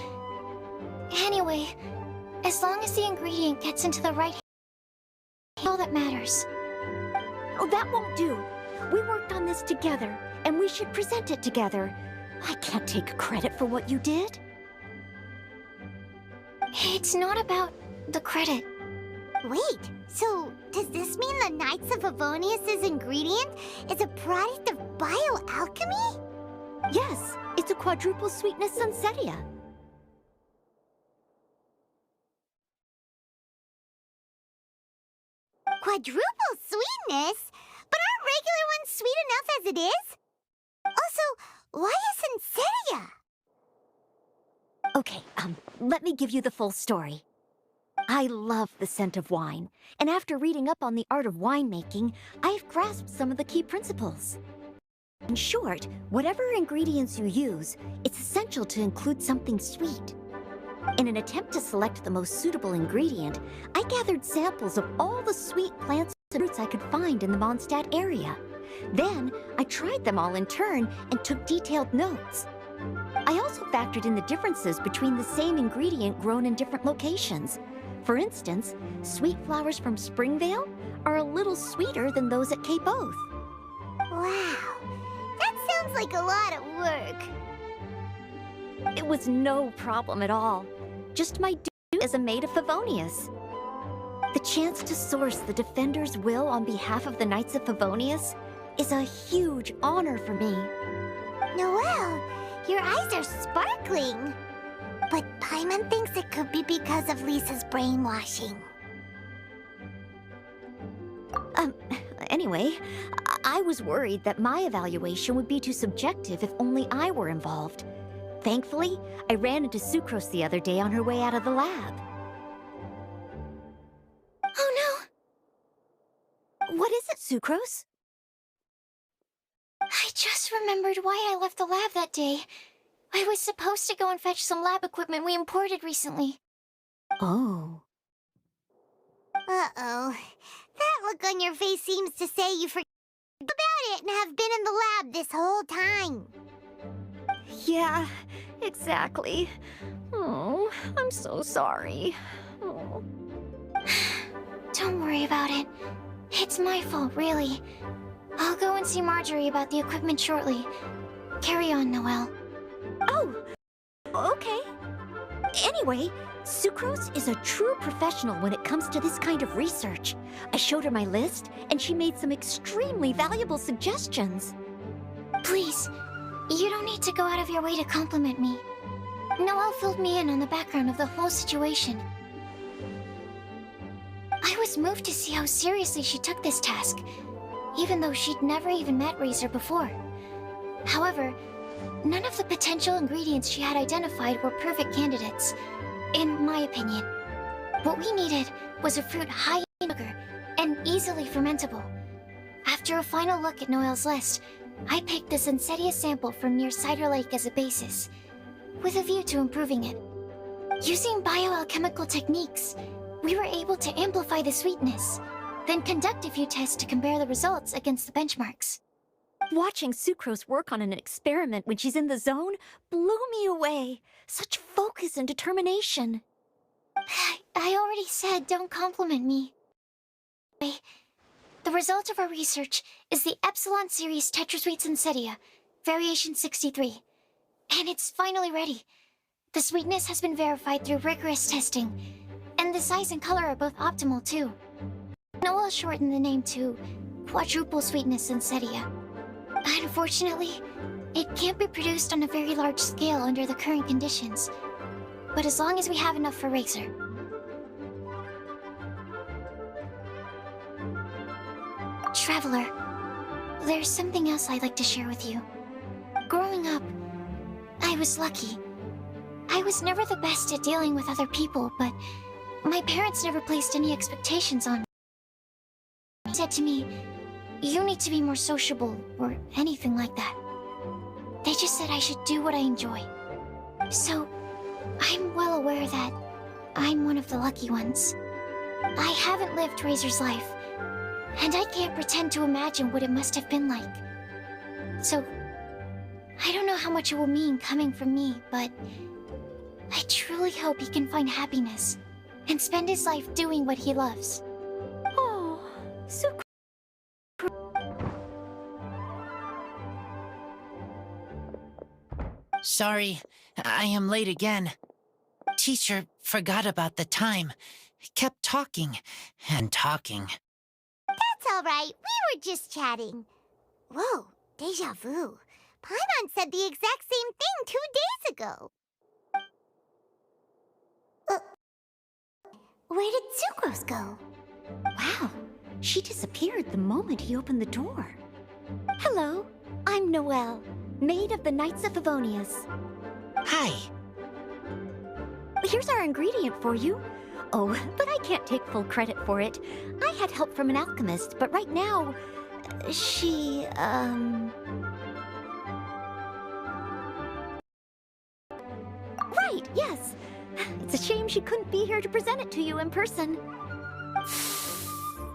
Anyway, as long as the ingredient gets into the right hand, all that matters. Oh, that won't do. We worked on this together, and we should present it together. I can't take credit for what you did. It's not about the credit. Wait, so does this mean the Knights of Avonius' ingredient is a product of bioalchemy? Yes, it's a quadruple sweetness sunsetia. Quadruple sweetness? But aren't regular ones sweet enough as it is? Also, why isn't Seria? Okay, let me give you the full story. I love the scent of wine, and after reading up on the art of winemaking, I've grasped some of the key principles. In short, whatever ingredients you use, it's essential to include something sweet. In an attempt to select the most suitable ingredient, I gathered samples of all the sweet plants and fruits I could find in the Mondstadt area. Then, I tried them all in turn and took detailed notes. I also factored in the differences between the same ingredient grown in different locations. For instance, sweet flowers from Springvale are a little sweeter than those at Cape Oath. Wow, that sounds like a lot of work. It was no problem at all. Just my duty as a maid of Favonius. The chance to source the Defender's will on behalf of the Knights of Favonius is a huge honor for me. Noelle, your eyes are sparkling. But Paimon thinks it could be because of Lisa's brainwashing. Anyway, I was worried that my evaluation would be too subjective if only I were involved. Thankfully, I ran into Sucrose the other day on her way out of the lab. Oh no! What is it, Sucrose? I just remembered why I left the lab that day. I was supposed to go and fetch some lab equipment we imported recently. Oh. Uh-oh. That look on your face seems to say you forgot about it and have been in the lab this whole time. Yeah, exactly. Oh, I'm so sorry. Oh. Don't worry about it. It's my fault, really. I'll go and see Marjorie about the equipment shortly. Carry on, Noelle. Oh, okay. Anyway, Sucrose is a true professional when it comes to this kind of research. I showed her my list, and she made some extremely valuable suggestions. Please, you don't need to go out of your way to compliment me. Noelle filled me in on the background of the whole situation. I was moved to see how seriously she took this task, even though she'd never even met Razor before. However, none of the potential ingredients she had identified were perfect candidates, in my opinion. What we needed was a fruit high in sugar and easily fermentable. After a final look at Noelle's list, I picked the Sensetia sample from near Cider Lake as a basis, with a view to improving it. Using bioalchemical techniques, we were able to amplify the sweetness, then conduct a few tests to compare the results against the benchmarks. Watching Sucrose work on an experiment when she's in the zone blew me away. Such focus and determination. I already said don't compliment me. The result of our research is the Epsilon Series Tetrasweet Sensetia, Variation 63. And it's finally ready. The sweetness has been verified through rigorous testing, and the size and color are both optimal too. Noelle shortened the name to Quadruple Sweetness Sensetia. Unfortunately, it can't be produced on a very large scale under the current conditions. But as long as we have enough for Razor. Traveler, there's something else I'd like to share with you. Growing up, I was lucky. I was never the best at dealing with other people, but my parents never placed any expectations on me. They said to me, "You need to be more sociable," or anything like that. They just said I should do what I enjoy. So, I'm well aware that I'm one of the lucky ones. I haven't lived Razor's life, and I can't pretend to imagine what it must have been like. So, I don't know how much it will mean coming from me, but I truly hope he can find happiness and spend his life doing what he loves. Oh, so Sorry, I am late again. Teacher forgot about the time. Kept talking and talking. That's all right. We were just chatting. Whoa, deja vu. Paimon said the exact same thing 2 days ago. Where did Sucrose go? Wow, she disappeared the moment he opened the door. Hello, I'm Noelle. made of the Knights of Favonius. Hi. Here's our ingredient for you. Oh, but I can't take full credit for it. I had help from an alchemist, but right now, she, Right, yes. It's a shame she couldn't be here to present it to you in person.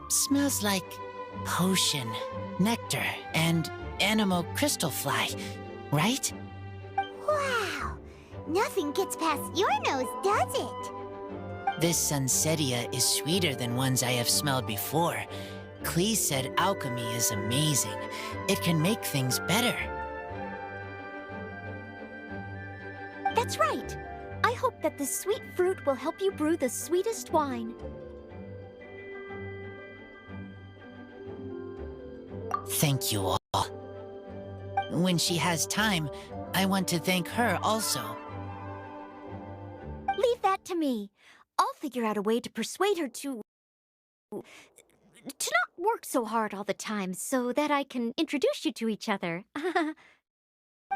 Smells like potion, nectar, and anemo crystal fly, right? Wow! Nothing gets past your nose, does it? This Sunsetia is sweeter than ones I have smelled before. Klee said alchemy is amazing. It can make things better. That's right. I hope that this sweet fruit will help you brew the sweetest wine. Thank you all. When she has time, I want to thank her also. Leave that to me. I'll figure out a way to persuade her to not work so hard all the time so that I can introduce you to each other.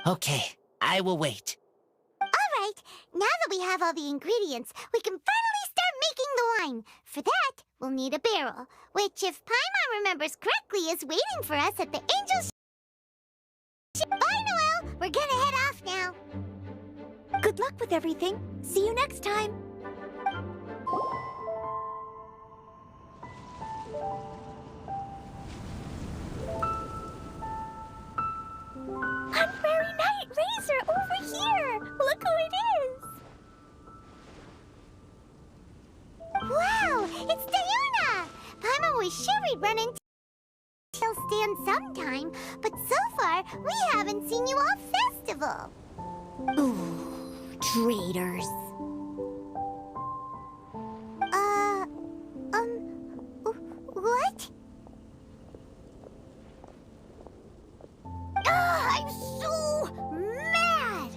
Okay, I will wait. All right, now that we have all the ingredients, we can finally start making the wine. For that, we'll need a barrel, which, if Paimon remembers correctly, is waiting for us at the Angel's ship. Bye, Noelle! We're gonna head off now. Good luck with everything. See you next time. Honorary Knight Razor, over here! Look who it is! Wow, it's Diona! Paimon was sure we'd run into He'll stand sometime, but so far, we haven't seen you all festival. Ooh, traitors. What? I'm so mad!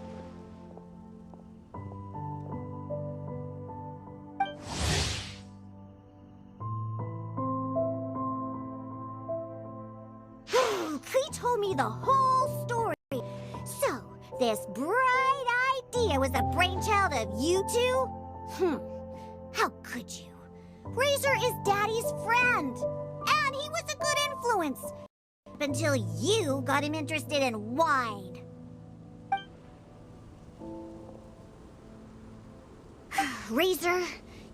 Klee told me the whole story. So, this bright idea was the brainchild of you two? How could you? Razor is Daddy's friend, and he was a good influence. Until you got him interested in wine. Razor,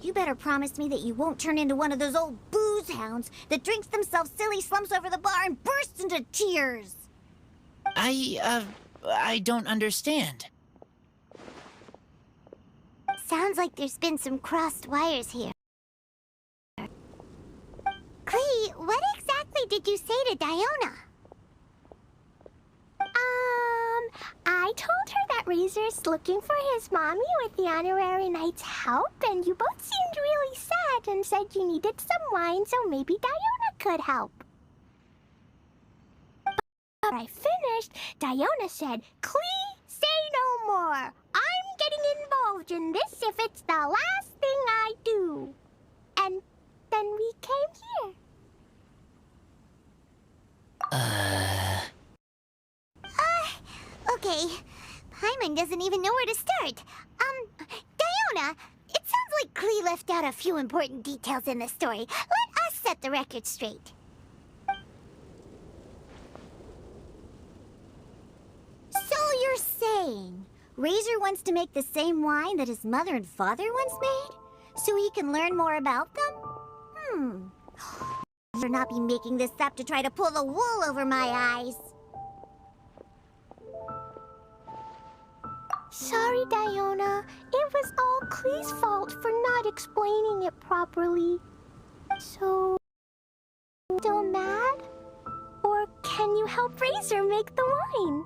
you better promise me that you won't turn into one of those old booze hounds that drinks themselves silly, slumps over the bar, and bursts into tears. I don't understand. Sounds like there's been some crossed wires here. Klee, what exactly did you say to Diona? I told her that Razor's looking for his mommy with the Honorary Knight's help, and you both seemed really sad and said you needed some wine, so maybe Diona could help. But I finished, Diona said, "Klee, say no more. I'm getting involved in this if it's the last thing I do." And then we came here. Okay. Paimon doesn't even know where to start. Diona, it sounds like Klee left out a few important details in the story. Let us set the record straight. So you're saying Razor wants to make the same wine that his mother and father once made? So he can learn more about them? Better not be making this up to try to pull the wool over my eyes. Sorry, Diona. It was all Klee's fault for not explaining it properly. So, still mad? Or can you help Razor make the wine?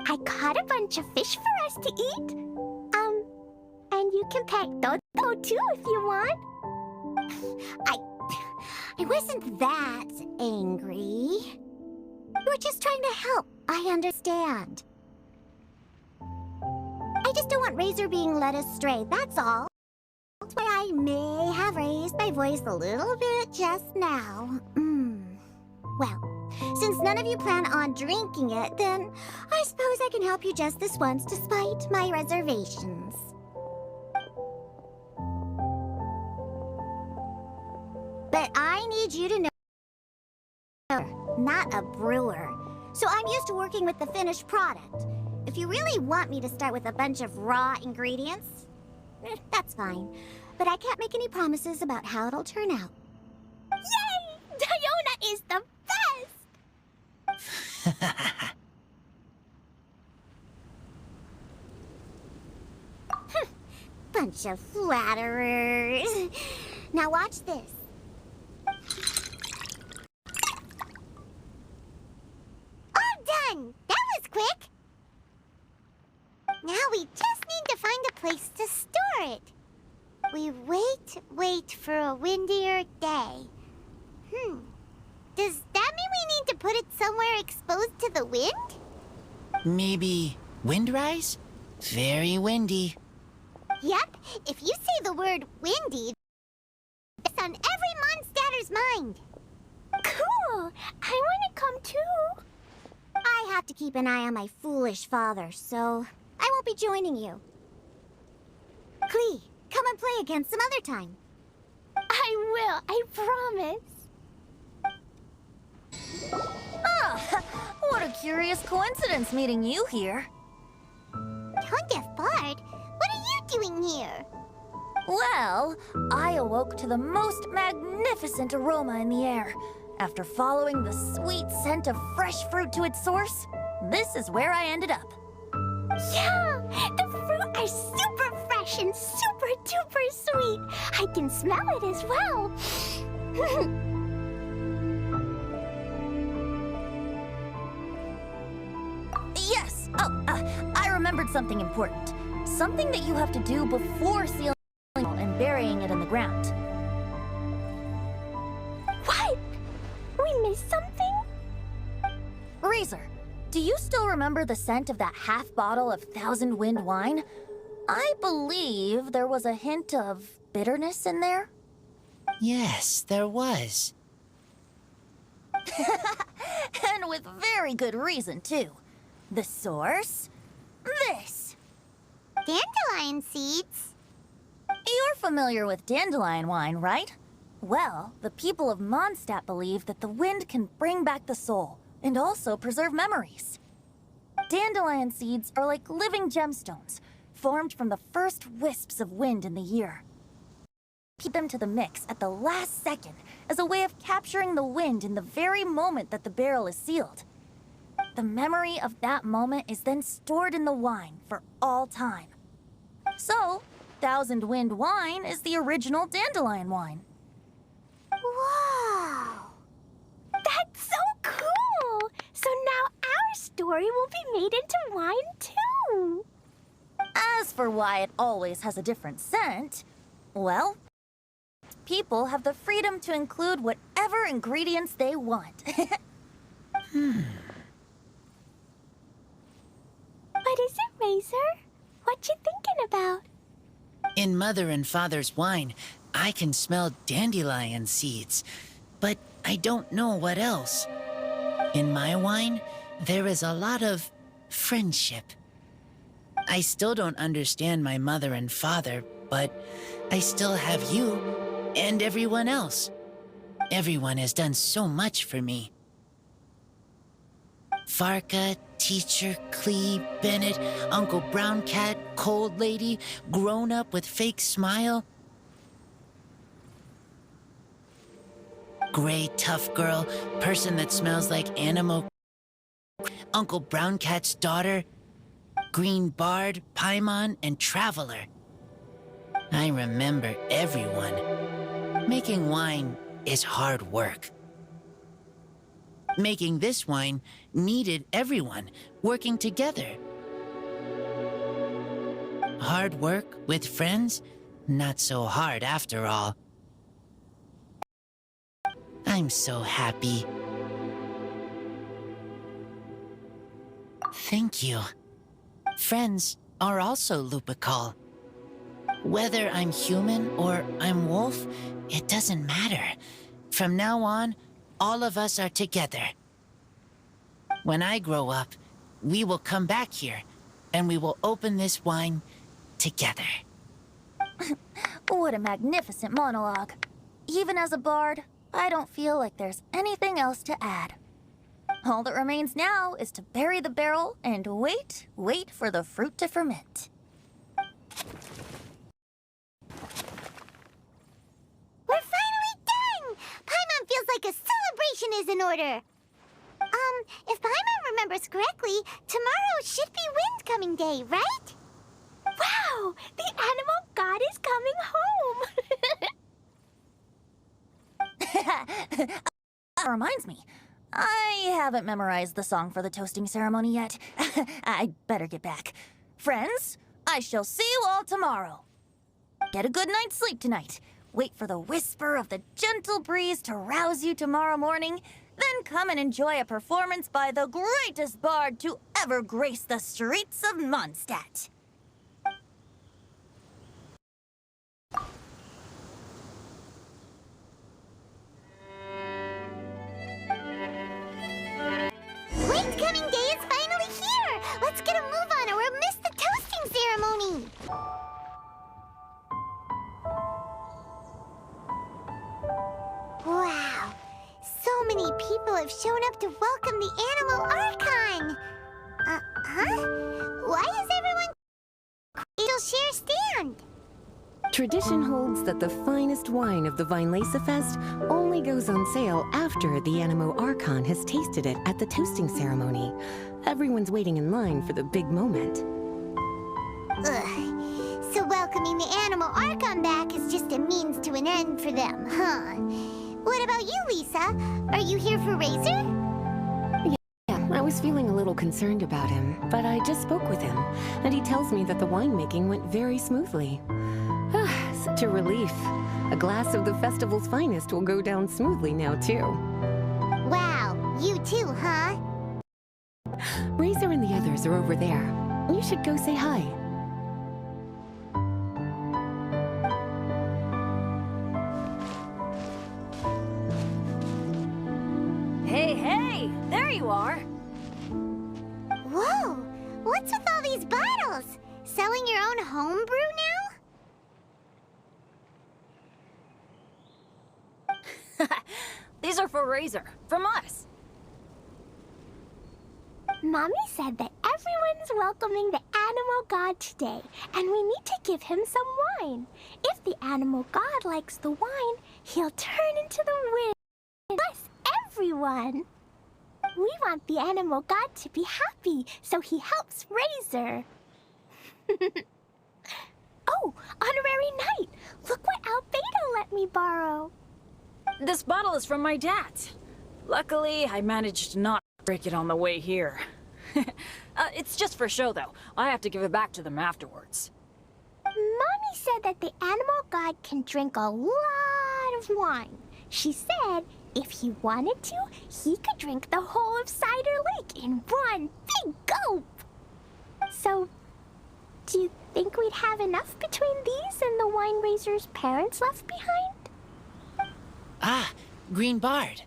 I caught a bunch of fish for us to eat. And you can pet Dodo too if you want. I wasn't that angry. You were just trying to help. I understand. I just don't want Razor being led astray, that's all. That's why I may have raised my voice a little bit just now. Well, Since none of you plan on drinking it, then I suppose I can help you just this once despite my reservations. But I need you to know I'm not a brewer, so I'm used to working with the finished product. If you really want me to start with a bunch of raw ingredients, that's fine. But I can't make any promises about how it'll turn out. Yay! Diona is the best! Bunch of flatterers. Now watch this. All done! That was quick! Now we just need to find a place to store it. We wait for a windier day. Does that mean we need to put it somewhere exposed to the wind? Maybe windrise? Very windy. Yep, if you say the word windy, it's on every Mondstatter's mind. Cool! I want to come too. I have to keep an eye on my foolish father, so I won't be joining you. Klee, come and play again some other time. I will, I promise. Ah, what a curious coincidence meeting you here. Tongefbard, what are you doing here? Well, I awoke to the most magnificent aroma in the air. After following the sweet scent of fresh fruit to its source, this is where I ended up. Yeah, the fruit are super fresh and super duper sweet. I can smell it as well. Yes. Oh, I remembered something important. Something that you have to do before sealing and burying it in the ground. What? We missed something? Razor, do you still remember the scent of that half bottle of Thousand Wind wine? I believe there was a hint of bitterness in there. Yes, there was. And with very good reason, too. The source? This. Dandelion seeds? You're familiar with dandelion wine, right? Well, the people of Mondstadt believe that the wind can bring back the soul and also preserve memories. Dandelion seeds are like living gemstones, formed from the first wisps of wind in the year. Feed them to the mix at the last second as a way of capturing the wind in the very moment that the barrel is sealed. The memory of that moment is then stored in the wine for all time. So, Thousand Wind wine is the original dandelion wine. Wow! That's so cool! So now our story will be made into wine too. As for why it always has a different scent, well, people have the freedom to include whatever ingredients they want. What is it, Razor? What you thinking about? In Mother and Father's wine, I can smell dandelion seeds, but I don't know what else. In my wine, there is a lot of friendship. I still don't understand my mother and father, but I still have you and everyone else. Everyone has done so much for me. Varka, Teacher, Klee, Bennett, Uncle Brown Cat, Cold Lady, Grown Up with Fake Smile, Gray Tough Girl, Person that smells like Animo, Uncle Brown Cat's daughter, Green Bard, Paimon, and Traveler. I remember everyone. Making wine is hard work. Making this wine needed everyone working together. Hard work with friends? Not so hard after all. I'm so happy. Thank you. Friends are also Lupical. Whether I'm human or I'm wolf, it doesn't matter. From now on, all of us are together. When I grow up, we will come back here, and we will open this wine together. What a magnificent monologue. Even as a bard, I don't feel like there's anything else to add. All that remains now is to bury the barrel and wait for the fruit to ferment. We're finally done! Paimon feels like a celebration is in order. If Paimon remembers correctly, tomorrow should be Wind-Coming Day, right? Wow! The animal god is coming home! That reminds me, I haven't memorized the song for the toasting ceremony yet. I'd better get back. Friends, I shall see you all tomorrow. Get a good night's sleep tonight. Wait for the whisper of the gentle breeze to rouse you tomorrow morning. Then come and enjoy a performance by the greatest bard to ever grace the streets of Mondstadt. Wind-Coming Day is finally here! Let's get a move on or we'll miss the toasting ceremony! Wow! So many people have shown up to welcome the Animal Archon! Why is everyone still share stand? Tradition holds that the finest wine of the Vinelesa Fest only goes on sale after the Animo Archon has tasted it at the toasting ceremony. Everyone's waiting in line for the big moment. Ugh. So welcoming the Animal Archon back is just a means to an end for them, huh? What about you, Lisa? Are you here for Razor? Yeah, I was feeling a little concerned about him, but I just spoke with him, and he tells me that the winemaking went very smoothly. Such a relief. A glass of the festival's finest will go down smoothly now, too. Wow, you too, huh? Razor and the others are over there. You should go say hi. Hey, there you are. Whoa, what's with all these bottles? Selling your own homebrew now? These are for Razor, from us. Mommy said that everyone's welcoming the animal god today, and we need to give him some wine. If the animal god likes the wine, he'll turn into the wind. Bless everyone. We want the animal god to be happy, so he helps Razor. Oh, honorary knight! Look what Albedo let me borrow. This bottle is from my dad. Luckily, I managed to not break it on the way here. It's just for show, though. I have to give it back to them afterwards. Mommy said that the animal god can drink a lot of wine. She said if he wanted to, he could drink the whole of Cider Lake in one big gulp. So, do you think we'd have enough between these and the wine raiser's parents left behind? Ah, Green Bard.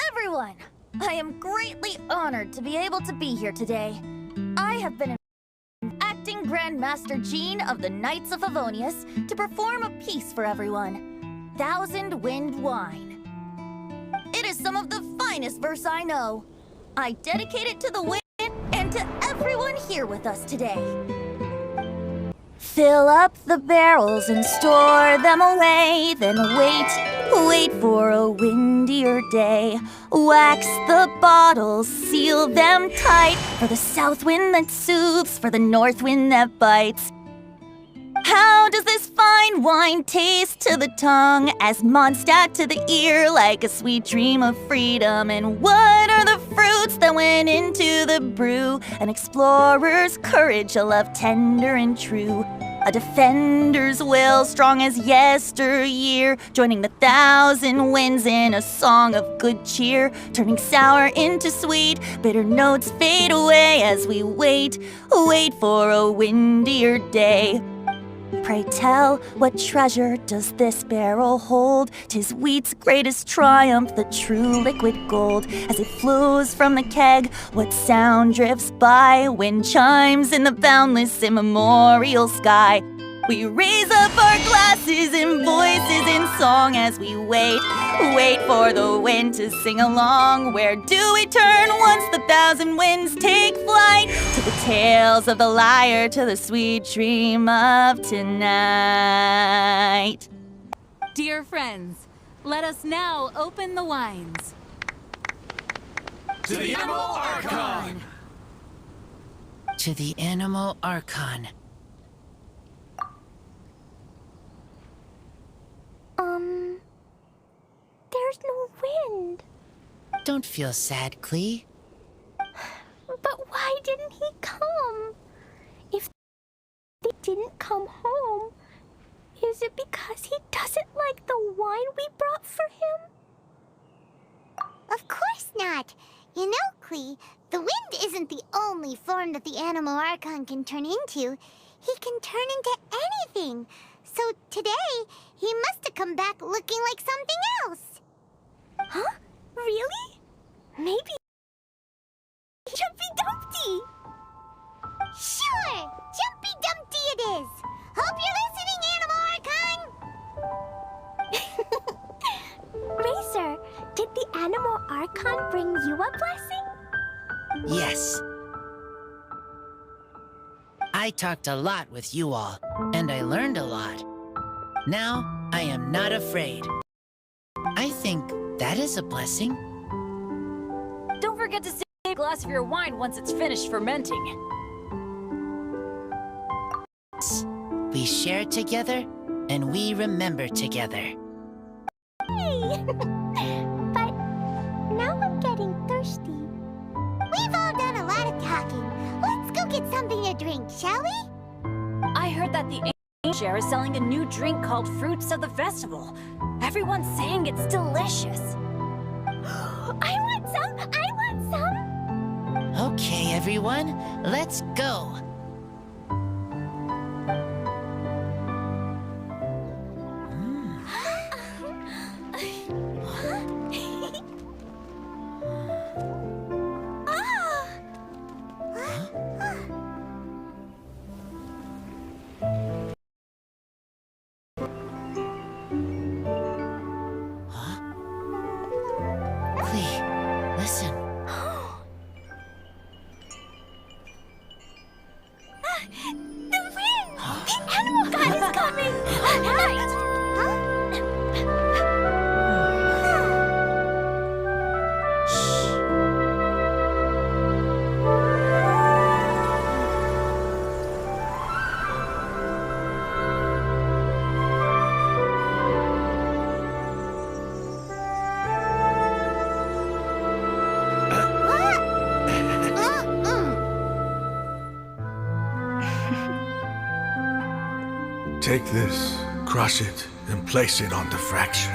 Everyone, I am greatly honored to be able to be here today. I have been acting Grand Master Jean of the Knights of Favonius to perform a piece for everyone. Thousand Wind Wine. It is some of the finest verse I know. I dedicate it to the wind and to everyone here with us today. Fill up the barrels and store them away, then wait for a windier day. Wax the bottles, seal them tight, for the south wind that soothes, for the north wind that bites. How does this fine wine taste to the tongue, as Mondstadt to the ear, like a sweet dream of freedom? And what are the fruits that went into the brew? An explorer's courage, a love tender and true, a defender's will, strong as yesteryear, joining the thousand winds in a song of good cheer, turning sour into sweet, bitter notes fade away as we wait for a windier day. Pray tell, what treasure does this barrel hold? 'Tis wheat's greatest triumph, the true liquid gold. As it flows from the keg, what sound drifts by? Wind chimes in the boundless immemorial sky. We raise up our glasses and voices in song as we wait for the wind to sing along. Where do we turn once the thousand winds take flight? To the tales of the lyre, to the sweet dream of tonight. Dear friends, let us now open the wines. To the Animal Archon! To the Animal Archon. There's no wind. Don't feel sad, Klee. But why didn't he come? If they didn't come home, is it because he doesn't like the wine we brought for him? Of course not. You know, Klee, the wind isn't the only form that the Animal Archon can turn into. He can turn into anything. So today, he must have come back looking like something else. Huh? Really? Maybe Jumpy Dumpty! Sure! Jumpy Dumpty it is! Hope you're listening, Animal Archon! Razor, did the Animal Archon bring you a blessing? Yes. I talked a lot with you all, and I learned a lot. Now, I am not afraid. I think that is a blessing. Don't forget to save a glass of your wine once it's finished fermenting. We share together, and we remember together. Hey! But now I'm getting thirsty. We've all done a lot of talking. Let's go get something to drink, shall we? I heard that the Share is selling a new drink called Fruits of the Festival. Everyone's saying it's delicious. I want some! I want some! Okay, everyone, let's go. Take this, crush it, and place it on the fracture.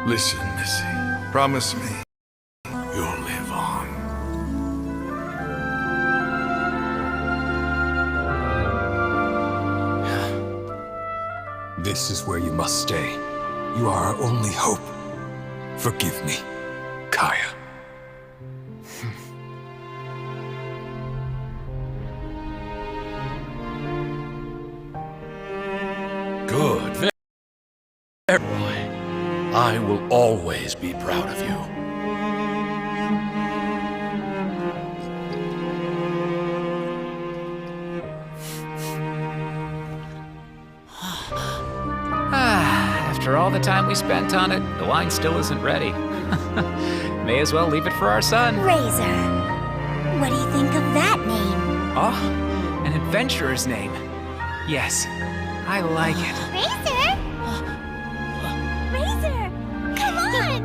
Listen, Missy. Promise me you'll live on. This is where you must stay. You are our only hope. Forgive me, Kaya. Good. Very boy. I will always be proud of you. After all the time we spent on it, the wine still isn't ready. May as well leave it for our son. Razor. What do you think of that name? Oh, an adventurer's name. Yes, I like it. Razor? Razor! Come on!